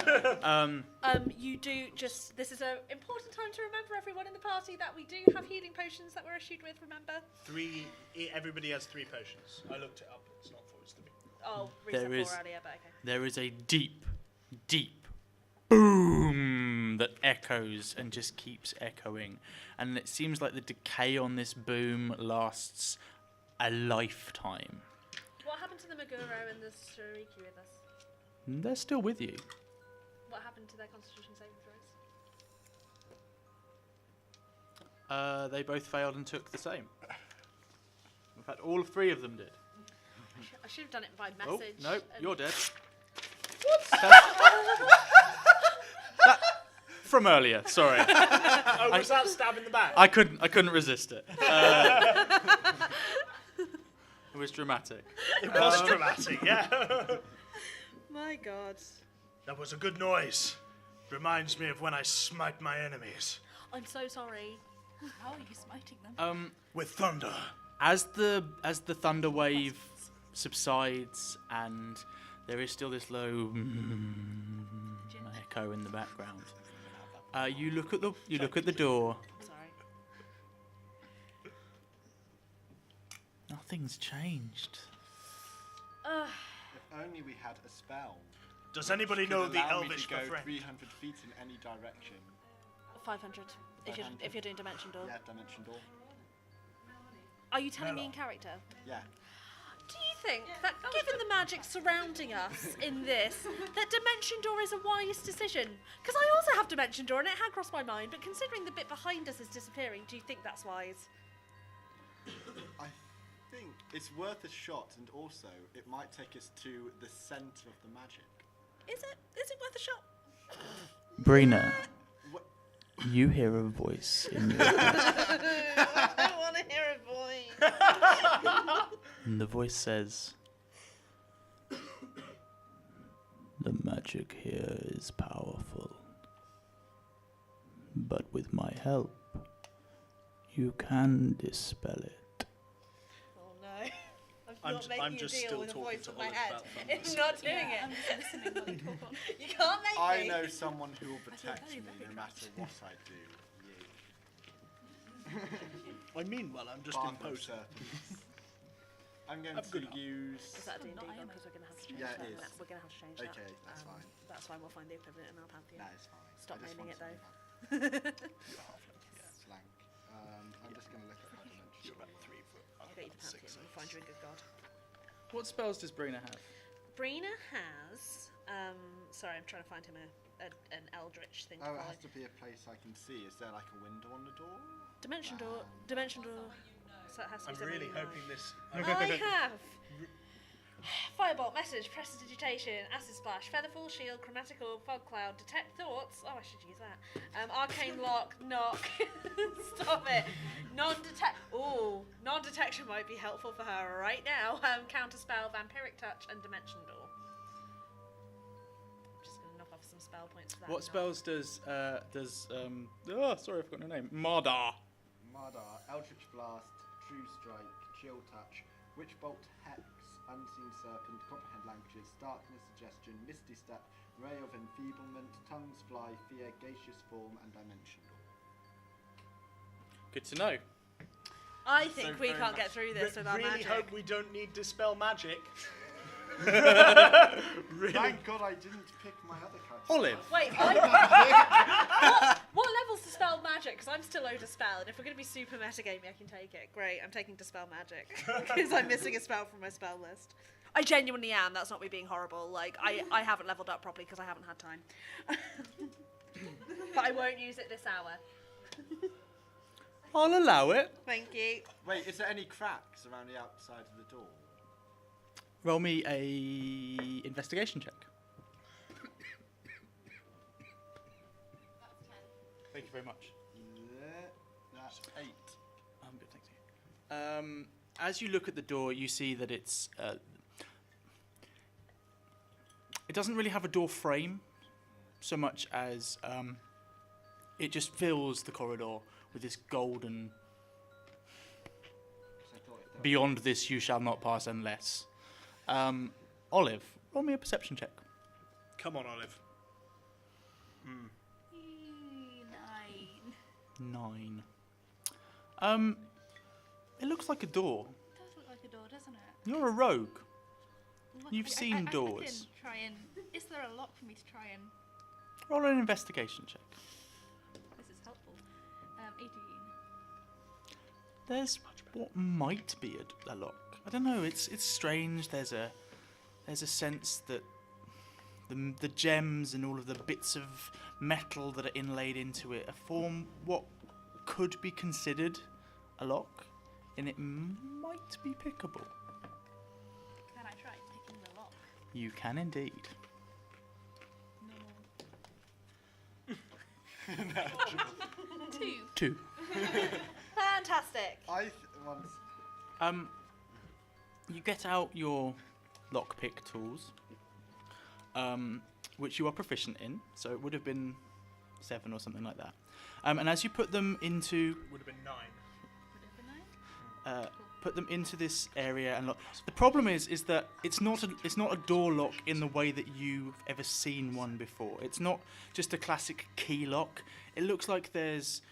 Speaker 4: You do just. This is an important time to remember everyone in the party that we do have healing potions that we're issued with. Remember?
Speaker 5: 3. Everybody has 3 potions. I looked it up. It's not 4. It's 3.
Speaker 4: Oh, reset
Speaker 3: There is-
Speaker 4: 4 earlier, but okay.
Speaker 3: There is a deep, deep boom that echoes and just keeps echoing. And it seems like the decay on this boom lasts a lifetime.
Speaker 4: What happened to the Maguro and the Shuriki with us?
Speaker 3: They're still with you.
Speaker 4: What happened to their Constitution saving throws?
Speaker 3: They both failed and took the same. In fact, all 3 of them did.
Speaker 4: I should have done it by
Speaker 3: Oh,
Speaker 4: message.
Speaker 3: no,
Speaker 4: and-
Speaker 3: you're dead. From earlier, sorry.
Speaker 5: Oh, was that stab in the back?
Speaker 3: I couldn't resist it. It was dramatic.
Speaker 5: It was dramatic, yeah.
Speaker 4: My God.
Speaker 5: That was a good noise. Reminds me of when I smite my enemies.
Speaker 4: I'm so sorry.
Speaker 6: How are you smiting them?
Speaker 5: With thunder.
Speaker 3: As the thunder wave subsides and there is still this low echo in the background, you look at the door.
Speaker 4: Sorry.
Speaker 3: Nothing's changed.
Speaker 1: If only we had a spell.
Speaker 5: Does anybody
Speaker 1: Could
Speaker 5: know the
Speaker 1: allow me
Speaker 5: Elvish
Speaker 1: to go
Speaker 5: for friend?
Speaker 1: 300 feet in any direction.
Speaker 4: 500. If
Speaker 1: 500.
Speaker 4: you're doing Dimension Door.
Speaker 1: Yeah, dimension door.
Speaker 4: Are you telling me in character?
Speaker 1: Yeah.
Speaker 4: Do you think that given the magic surrounding us in this, that Dimension Door is a wise decision? Because I also have Dimension Door and it had crossed my mind, but considering the bit behind us is disappearing, do you think that's wise?
Speaker 1: I think it's worth a shot, and also it might take us to the centre of the magic.
Speaker 4: Is it? Is it worth a shot?
Speaker 3: Brina,
Speaker 1: What?
Speaker 3: you hear a voice in your head,
Speaker 4: I don't want to hear a voice.
Speaker 3: and the voice says, "The magic here is powerful, but with my help, you can dispel it."
Speaker 4: Oh no.
Speaker 5: I'm
Speaker 4: not
Speaker 5: j-
Speaker 4: making
Speaker 5: I'm
Speaker 4: a
Speaker 5: just
Speaker 4: deal
Speaker 5: still
Speaker 4: with the
Speaker 5: talking
Speaker 4: voice
Speaker 5: to
Speaker 4: of my
Speaker 5: Olive
Speaker 4: head.
Speaker 5: about thunder.
Speaker 4: It's not doing
Speaker 6: Yeah,
Speaker 4: it.
Speaker 6: I'm just listening while you talk on.
Speaker 4: You can't make
Speaker 1: I
Speaker 4: me.
Speaker 1: know someone who will protect
Speaker 6: very,
Speaker 1: me
Speaker 6: very
Speaker 1: no matter what I do.
Speaker 5: I mean, well, I'm just
Speaker 1: Far from
Speaker 5: imposing.
Speaker 1: certain. I'm going
Speaker 5: Have
Speaker 1: to
Speaker 5: good luck.
Speaker 1: use.
Speaker 4: Is that a D&D
Speaker 6: Not I
Speaker 4: one?
Speaker 6: am.
Speaker 4: Because we're going to have to change
Speaker 1: Yeah,
Speaker 4: that.
Speaker 1: it is.
Speaker 4: We're going to have to change that.
Speaker 1: Okay, that's fine.
Speaker 4: That's fine. We'll find the equivalent in our pantheon.
Speaker 1: That is fine.
Speaker 4: Stop
Speaker 1: I just
Speaker 4: naming it,
Speaker 1: want
Speaker 4: though.
Speaker 1: Slank. I'm just going to look at my dimension.
Speaker 5: You're about 3 foot.
Speaker 4: I'll get you the pantheon. We'll find you a good god.
Speaker 3: What spells does Brina have?
Speaker 4: Brina has. Sorry, I'm trying to find him an eldritch thing.
Speaker 1: Oh,
Speaker 4: to
Speaker 1: it
Speaker 4: follow.
Speaker 1: has to be a place I can see. Is there like a window on the door?
Speaker 4: Dimension door. Dimension door. So it has to
Speaker 5: I'm
Speaker 4: be
Speaker 5: really
Speaker 4: something
Speaker 5: hoping this.
Speaker 4: I have. Firebolt, message, prestidigitation, acid splash, featherfall, shield, chromatical, fog cloud, detect thoughts. Oh, I should use that. Arcane lock, knock. Stop it. Non-detection might be helpful for her right now. Counter spell, vampiric touch, and dimension door. I'm just gonna knock off some spell points for that.
Speaker 3: What
Speaker 4: knock.
Speaker 3: spells does oh, sorry, I forgot her name. Mardar.
Speaker 1: Mardar, Eldritch Blast, True Strike, Chill Touch, Witch Bolt, Hex, Unseen Serpent, Comprehend Languages, Darkness Suggestion, Misty Step, Ray of Enfeeblement, Tongues Fly, Fear, Gaseous Form, and Dimension Door.
Speaker 3: Good to know.
Speaker 4: I think
Speaker 1: So
Speaker 4: we
Speaker 1: very
Speaker 4: can't get
Speaker 1: much-
Speaker 4: through this without
Speaker 5: really
Speaker 4: magic.
Speaker 5: hope we don't need dispel magic.
Speaker 1: Thank God I didn't pick my other character.
Speaker 3: Olive.
Speaker 4: Wait, what level's Dispel Magic? Because I'm still low Dispel, and if we're going to be super metagamey, I can take it. Great, I'm taking Dispel Magic. Because I'm missing a spell from my spell list. I genuinely am, that's not me being horrible. Like, I haven't leveled up properly because I haven't had time. But I won't use it this hour.
Speaker 3: I'll allow it.
Speaker 4: Thank you.
Speaker 1: Wait, is there any cracks around the outside of the door?
Speaker 3: Roll me a investigation check.
Speaker 2: That's 10.
Speaker 3: Thank you very much.
Speaker 1: 8.
Speaker 3: I'm good, thank you. As you look at the door, you see that it doesn't really have a door frame so much as it just fills the corridor with this golden. Beyond this, you shall not pass unless. Olive, roll me a perception check.
Speaker 5: Come on, Olive.
Speaker 6: 9.
Speaker 3: 9. It looks like a door.
Speaker 6: It does look like a door, doesn't it?
Speaker 3: You're a rogue.
Speaker 6: What-
Speaker 3: You've seen
Speaker 6: I can
Speaker 3: doors.
Speaker 6: try and. Is there a lock for me to try and?
Speaker 3: Roll an investigation check.
Speaker 6: This is helpful. 18.
Speaker 3: There's what might be a lock. I don't know. It's strange. There's a sense that the gems and all of the bits of metal that are inlaid into it form what could be considered a lock, and it might be pickable.
Speaker 6: Can I try picking the lock?
Speaker 3: You can indeed.
Speaker 6: No. 2.
Speaker 3: 2.
Speaker 4: Fantastic.
Speaker 1: Once.
Speaker 3: You get out your lockpick tools, which you are proficient in, so it would have been 7 or something like that. And as you put them into
Speaker 5: Would have been 9.
Speaker 3: put them into this area and lock. The problem is that it's not a door lock in the way that you've ever seen one before. It's not just a classic key lock. It looks like there's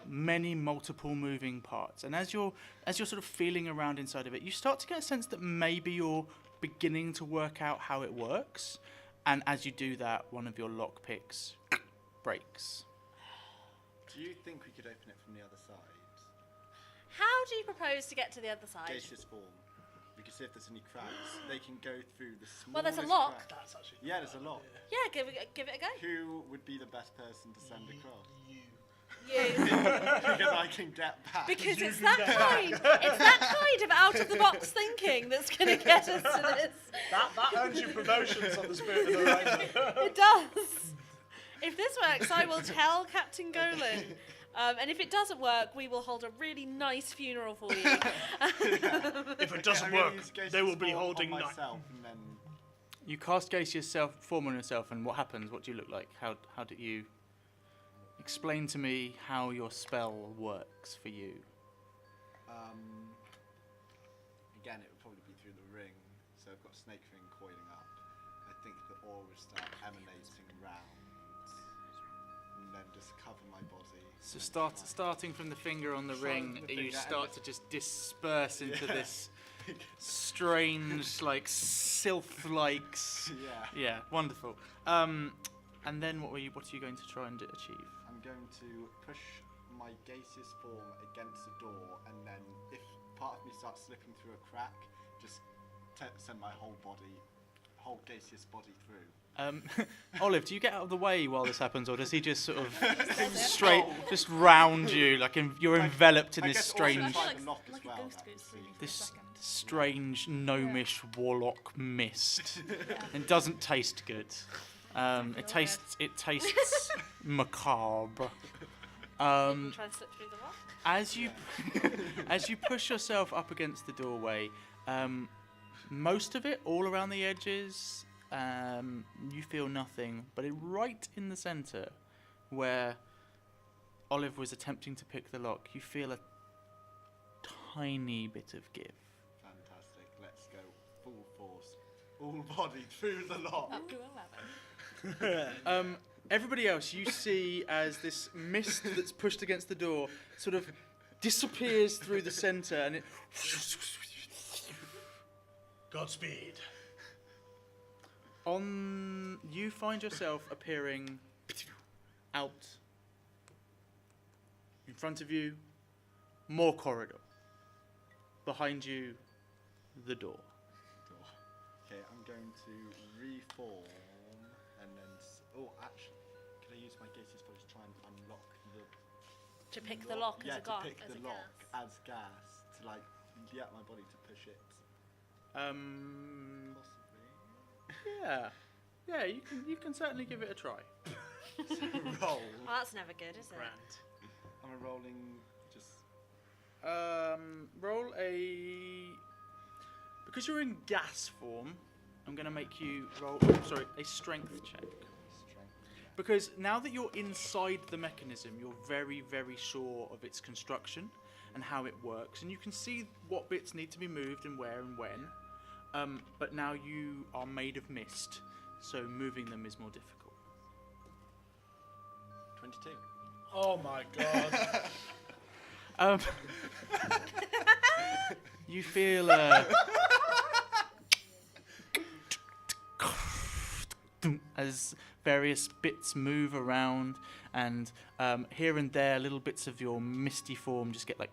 Speaker 3: many multiple moving parts, and as you're sort of feeling around inside of it, you start to get a sense that maybe you're beginning to work out how it works. And as you do that, one of your lock picks breaks.
Speaker 1: Do you think we could open it from the other side?
Speaker 4: How do you propose to get to the other side?
Speaker 1: Gaseous form. We can see if there's any cracks. They can go through the smallest
Speaker 4: Well, there's a lock.
Speaker 1: crack.
Speaker 5: That's actually.
Speaker 1: Yeah, there's a lock.
Speaker 4: Yeah, give it a go.
Speaker 1: Who would be the best person to send across?
Speaker 5: You.
Speaker 4: You.
Speaker 1: Because I can get back.
Speaker 4: Because it's that kind of out of the box thinking that's going to get us to this.
Speaker 5: That earns you promotions on the Spirit of the Horizon.
Speaker 4: It does. If this works, I will tell Captain Golan. And if it doesn't work, we will hold a really nice funeral for you.
Speaker 5: If it doesn't
Speaker 1: I'm gonna
Speaker 5: work,
Speaker 1: use gaseous
Speaker 5: they will be
Speaker 1: form on
Speaker 5: holding
Speaker 1: myself, and then
Speaker 3: You cast gaseous form on yourself, and what happens? What do you look like? How do you explain to me how your spell works for you?
Speaker 1: Again, it would probably be through the ring. So I've got snake ring coiling up. I think the aura would start emanating around, and then just cover my body.
Speaker 3: So starting from the finger on the
Speaker 1: Starting
Speaker 3: ring,
Speaker 1: from the
Speaker 3: you
Speaker 1: finger
Speaker 3: start
Speaker 1: and
Speaker 3: to just disperse into
Speaker 1: Yeah.
Speaker 3: this strange, like sylph-like.
Speaker 1: Yeah.
Speaker 3: Wonderful. And then what are you going to try and achieve?
Speaker 1: I'm going to push my gaseous form against the door, and then if part of me starts slipping through a crack, just send my whole gaseous body through.
Speaker 3: Olive, do you get out of the way while this happens, or does he just sort of just round you, like you're enveloped in
Speaker 1: I
Speaker 3: this
Speaker 1: guess also
Speaker 3: strange,
Speaker 1: try the lock as
Speaker 6: like a
Speaker 1: well,
Speaker 6: ghost
Speaker 1: that
Speaker 6: goes
Speaker 1: would
Speaker 6: through
Speaker 1: see.
Speaker 6: me for a
Speaker 3: this
Speaker 6: second.
Speaker 3: strange gnomish warlock mist? It doesn't taste good. It tastes macabre.
Speaker 4: Try and slip through the rock.
Speaker 3: As you push yourself up against the doorway, most of it, all around the edges, you feel nothing. But right in the centre, where Olive was attempting to pick the lock, you feel a tiny bit of give.
Speaker 1: Fantastic. Let's go full force, all body through the lock.
Speaker 6: Up to 11.
Speaker 3: Everybody else, you see as this mist that's pushed against the door sort of disappears through the centre, and it.
Speaker 5: Godspeed.
Speaker 3: You find yourself appearing out. In front of you, more corridor. Behind you, the door.
Speaker 1: Okay, I'm going to reform, and then. Actually, can I use my gaseous force to try and unlock the?
Speaker 4: To pick the lock
Speaker 1: Yeah,
Speaker 4: as a gas.
Speaker 1: to pick the lock as gas to get my body to push it. Possibly.
Speaker 3: Yeah, you can certainly give it a try.
Speaker 1: Roll.
Speaker 4: Well, that's never good, is it?
Speaker 5: Grand.
Speaker 1: I'm rolling just
Speaker 3: Roll a. Because you're in gas form, I'm going to make you roll. A strength check. Because now that you're inside the mechanism, you're very, very sure of its construction and how it works, and you can see what bits need to be moved and where and when. But now you are made of mist, so moving them is more difficult.
Speaker 1: 22.
Speaker 5: Oh my god.
Speaker 3: You feel as various bits move around, and here and there, little bits of your misty form just get like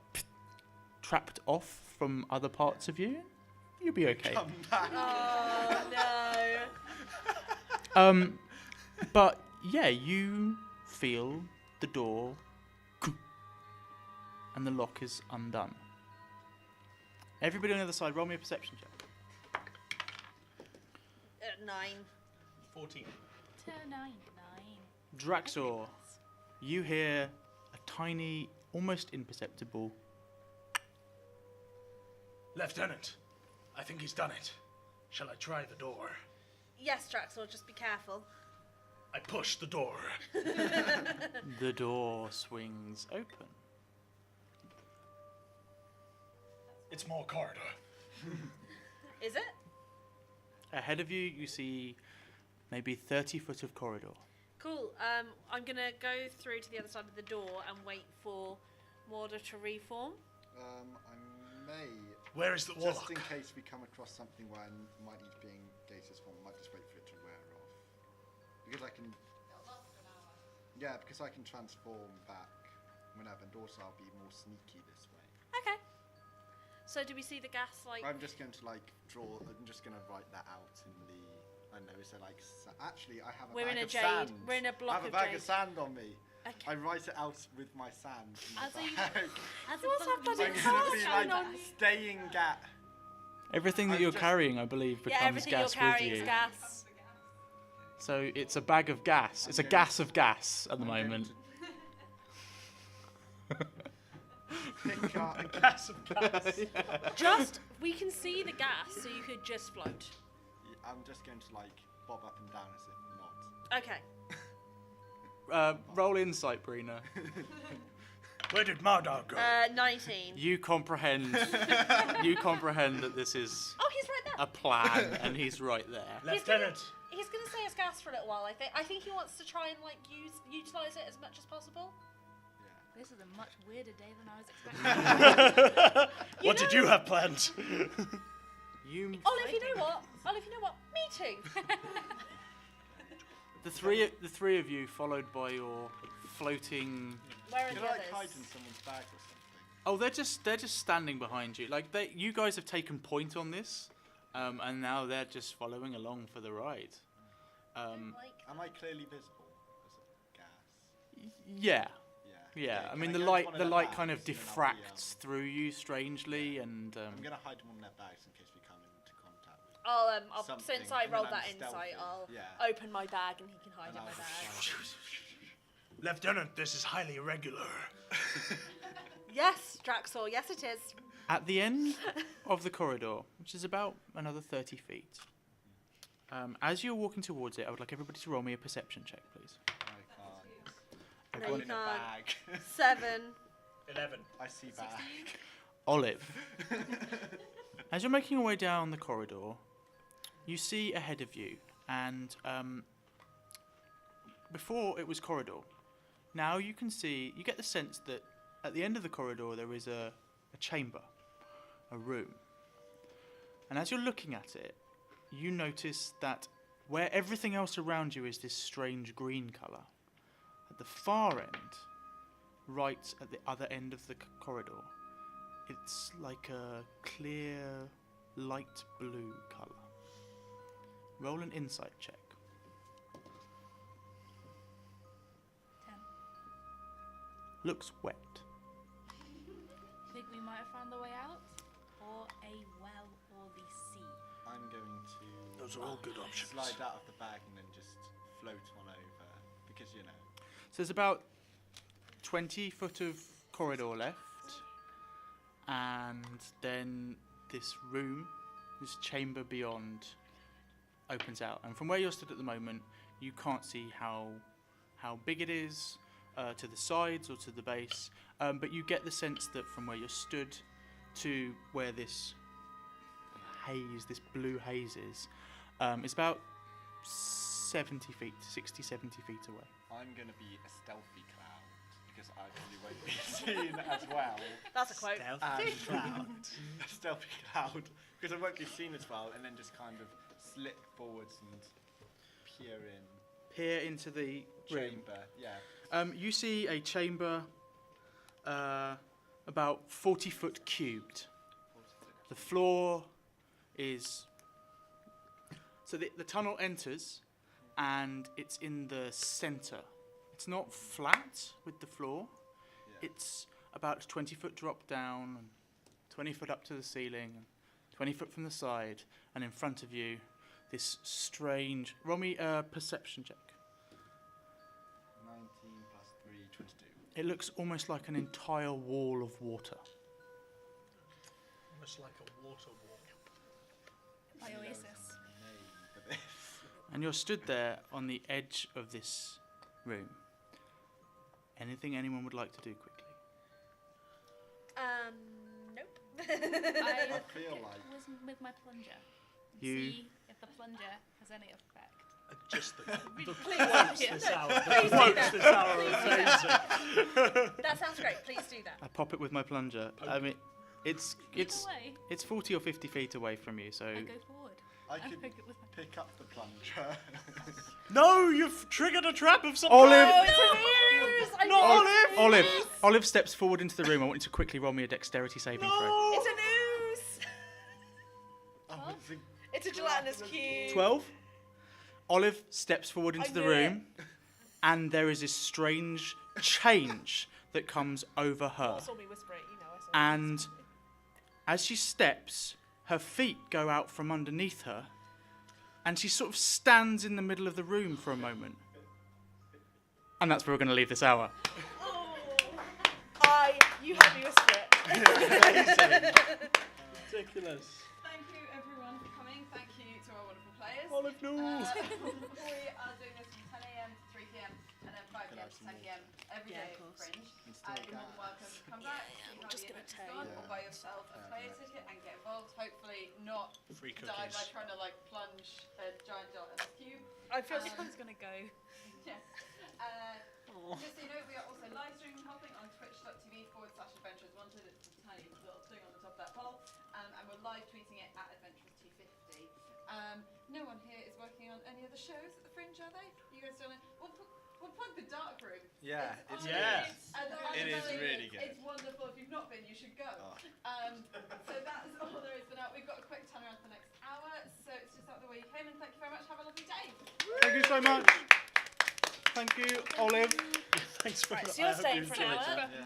Speaker 3: trapped off from other parts of you. You'll be okay.
Speaker 1: Come back.
Speaker 4: Oh no.
Speaker 3: But yeah, you feel the door, and the lock is undone. Everybody on the other side, roll me a perception check.
Speaker 4: 9.
Speaker 5: 14.
Speaker 6: 9.
Speaker 3: Draxor, you hear a tiny, almost imperceptible.
Speaker 5: Lieutenant, I think he's done it. Shall I try the door?
Speaker 4: Yes, Draxor, just be careful.
Speaker 5: I push the door.
Speaker 3: The door swings open.
Speaker 5: It's more corridor.
Speaker 4: Is it?
Speaker 3: Ahead of you, you see maybe 30 foot of corridor.
Speaker 4: Cool. I'm gonna go through to the other side of the door and wait for Morda to reform.
Speaker 1: I may.
Speaker 5: Where is the warlock?
Speaker 1: Just in case we come across something where I might need to be in Gator's form, I might just wait for it to wear off. Because I can. Yeah, because I can transform back whenever, and also I'll be more sneaky this way.
Speaker 4: Okay. So do we see the gas like?
Speaker 1: I'm just going to I'm just going to write that out in the. I don't know. Is there like? Actually, I have a
Speaker 4: We're
Speaker 1: bag
Speaker 4: in a
Speaker 1: of
Speaker 4: jade.
Speaker 1: sand.
Speaker 4: We're in a block
Speaker 1: I have a
Speaker 4: of
Speaker 1: bag
Speaker 4: jade.
Speaker 1: of sand on me.
Speaker 4: Okay.
Speaker 1: I write it out with my sand in my
Speaker 6: As a-
Speaker 1: bag.
Speaker 6: As
Speaker 4: You also have bloody
Speaker 1: I'm
Speaker 4: cards
Speaker 1: going to be
Speaker 4: showing
Speaker 1: like
Speaker 4: on you.
Speaker 1: staying gas.
Speaker 3: Everything that
Speaker 1: I'm
Speaker 3: you're
Speaker 1: just-
Speaker 3: carrying, I believe,
Speaker 4: Yeah,
Speaker 3: becomes
Speaker 4: everything you're
Speaker 3: gas
Speaker 4: carrying
Speaker 3: with
Speaker 4: is
Speaker 3: you.
Speaker 4: gas.
Speaker 3: So it's a bag of gas. It's a
Speaker 1: I'm
Speaker 3: gas of gas at the
Speaker 1: I'm going
Speaker 3: moment.
Speaker 1: to pick up.
Speaker 5: Gas of gas.
Speaker 4: Just we can see the gas, so you could just float.
Speaker 1: I'm just going to like bob up and down as if not.
Speaker 4: Okay.
Speaker 3: Roll insight, Brina.
Speaker 5: Where did Mardar go?
Speaker 4: 19.
Speaker 3: You comprehend. You comprehend that this is
Speaker 4: Oh, he's right there.
Speaker 3: a plan, and he's right there.
Speaker 5: Lieutenant,
Speaker 4: He's gonna say it's gas for a little while. I think. I think he wants to try and like utilize it as much as possible.
Speaker 6: This is a much weirder day than I was expecting.
Speaker 5: what did you have planned?
Speaker 3: You,
Speaker 4: Olive, you know what? Olive, you know what? Me too.
Speaker 3: the three of you, followed by your floating.
Speaker 4: Where are
Speaker 1: Can
Speaker 4: the
Speaker 1: I like
Speaker 4: others?
Speaker 1: hide in someone's bag or something?
Speaker 3: Oh, they're just standing behind you. Like you guys have taken point on this, and now they're just following along for the ride.
Speaker 4: Like,
Speaker 1: Am I clearly visible as a gas?
Speaker 3: Yeah.
Speaker 1: Yeah.
Speaker 3: I
Speaker 1: Can
Speaker 3: mean,
Speaker 1: I
Speaker 3: the
Speaker 1: go into
Speaker 3: light
Speaker 1: one of
Speaker 3: the
Speaker 1: their
Speaker 3: light kind of
Speaker 1: bags and then I'll be,
Speaker 3: diffracts through you strangely, and
Speaker 1: I'm gonna hide in one of their bags in case we come into contact with.
Speaker 4: I'll
Speaker 1: Something,
Speaker 4: since I
Speaker 1: and then
Speaker 4: rolled
Speaker 1: I'm
Speaker 4: that insight,
Speaker 1: stealthy.
Speaker 4: I'll
Speaker 1: Yeah.
Speaker 4: open my bag and he can hide
Speaker 1: And
Speaker 4: in my
Speaker 1: I'll
Speaker 4: bag.
Speaker 1: just
Speaker 5: Lieutenant, this is highly irregular.
Speaker 4: Yes, Draxor. Yes, it is.
Speaker 3: at the end of the corridor, which is about another 30 feet, as you're walking towards it, I would like everybody to roll me a perception check, please.
Speaker 1: I can't.
Speaker 4: No,
Speaker 1: Everyone
Speaker 4: you
Speaker 1: in a
Speaker 4: can't.
Speaker 1: bag.
Speaker 4: 7.
Speaker 5: 11.
Speaker 1: I see bag.
Speaker 3: Olive, as you're making your way down the corridor, you see ahead of you, and before it was corridor. Now you can see, you get the sense that at the end of the corridor there is a chamber, a room. And as you're looking at it, you notice that where everything else around you is this strange green colour, at the far end, right at the other end of the corridor, it's like a clear, light blue colour. Roll an insight check.
Speaker 6: 10.
Speaker 3: Looks wet.
Speaker 6: Think we might have found the way out? Or a well or the sea?
Speaker 1: I'm going to
Speaker 5: Those are all good options.
Speaker 1: slide out of the bag and then just float on over because you know.
Speaker 3: So there's about 20 foot of corridor left, and then this room, this chamber beyond, opens out. And from where you're stood at the moment, you can't see how big it is to the sides or to the base, but you get the sense that from where you're stood to where this haze, this blue haze is about 70 feet, 60, 70 feet away.
Speaker 1: I'm going to be a stealthy cloud because I probably won't be seen as well.
Speaker 4: That's a quote.
Speaker 5: Stealthy cloud.
Speaker 1: A stealthy cloud because I won't be seen as well, and then just kind of slip forwards and
Speaker 3: Peer into the room.
Speaker 1: chamber. Yeah.
Speaker 3: You see a chamber about 40 foot cubed. The floor is... So the tunnel enters, and it's in the centre. It's not flat with the floor.
Speaker 1: Yeah.
Speaker 3: It's about a 20 foot drop down, and 20 foot up to the ceiling, and 20 foot from the side, and in front of you, this strange... Roll me a perception check.
Speaker 1: 19 plus 3, 22.
Speaker 3: It looks almost like an entire wall of water.
Speaker 5: Almost like a water wall.
Speaker 6: My oasis.
Speaker 1: For this.
Speaker 3: And you're stood there on the edge of this room. Anything anyone would like to do quickly?
Speaker 4: Nope.
Speaker 6: I
Speaker 1: feel
Speaker 6: get
Speaker 1: like-
Speaker 6: wisdom with my plunger. And
Speaker 3: You-
Speaker 6: see if the plunger has any effect.
Speaker 5: Just the
Speaker 4: Please,
Speaker 5: quotes
Speaker 4: yeah.
Speaker 5: this hour.
Speaker 4: Please
Speaker 5: The
Speaker 4: do
Speaker 5: quotes
Speaker 4: that.
Speaker 5: this hour are
Speaker 4: Please do
Speaker 5: amazing.
Speaker 4: That sounds great. Please do that.
Speaker 3: I pop it with my plunger. I mean, it's
Speaker 6: Away.
Speaker 3: 40 or 50 feet away from you, so
Speaker 6: I go forward.
Speaker 1: I
Speaker 6: I
Speaker 1: could
Speaker 6: pick it with my
Speaker 1: pick up the plunger.
Speaker 5: No, you've triggered a trap of some
Speaker 3: Olive!
Speaker 5: kind.
Speaker 4: Oh, it's an ooze! I
Speaker 5: No,
Speaker 4: know
Speaker 5: Olive!
Speaker 4: it's an ooze.
Speaker 3: Olive steps forward into the room. I want you to quickly roll me a dexterity saving throw.
Speaker 5: No.
Speaker 4: It's an ooze.
Speaker 1: Oh,
Speaker 4: It's a gelatinous cube.
Speaker 3: 12. Olive steps forward into
Speaker 4: I
Speaker 3: the
Speaker 4: knew
Speaker 3: room, and there is this strange change that comes over her.
Speaker 4: You saw me whisper it, you know I saw
Speaker 3: And as she steps, her feet go out from underneath her, and she sort of stands in the middle of the room for a moment. And that's where we're going to leave this hour.
Speaker 4: You had me whisper it.
Speaker 5: Ridiculous.
Speaker 2: Thank you everyone for coming. Thank you to our wonderful players.
Speaker 5: Olive, no.
Speaker 2: We are doing this from 10 a.m. to 3 p.m. and then 5 p.m. to 10 p.m. every
Speaker 4: Yeah,
Speaker 2: day
Speaker 4: of
Speaker 2: at
Speaker 4: course.
Speaker 2: Fringe.
Speaker 1: still
Speaker 2: You're more than welcome to come back, see how
Speaker 4: just
Speaker 2: the
Speaker 4: gonna
Speaker 2: event's
Speaker 4: tell
Speaker 2: gone,
Speaker 4: you.
Speaker 2: or buy yourself a player ticket and get involved. Hopefully not
Speaker 5: Free
Speaker 2: die by
Speaker 5: cookies.
Speaker 2: trying to like plunge a giant gelatinous cube.
Speaker 4: I feel
Speaker 2: Um,
Speaker 6: Someone's gonna go.
Speaker 2: Yeah. Just so you know, we are also live streaming the whole thing on twitch.tv/adventurers wanted. It's a tiny little thing on the top of that poll. And we're live tweeting it at adventurers250. No one here is working on any other shows at the Fringe, are they? You guys don't know? We'll plug the dark room.
Speaker 1: Yeah, it's
Speaker 2: honestly-
Speaker 5: Yeah.
Speaker 1: It is really good.
Speaker 2: It's wonderful. If you've not been, you should go.
Speaker 1: Oh.
Speaker 2: So that's all there is for now. We've got a quick turnaround for the next hour, so it's just out the way you came. And thank you very much. Have a lovely day.
Speaker 3: Thank you so much. Thank you, Olive.
Speaker 5: Thanks for
Speaker 4: Right,
Speaker 5: that.
Speaker 4: so you're
Speaker 5: I hope
Speaker 4: staying
Speaker 5: you
Speaker 4: for an
Speaker 5: enjoyed
Speaker 4: hour.
Speaker 5: that.
Speaker 1: Yeah.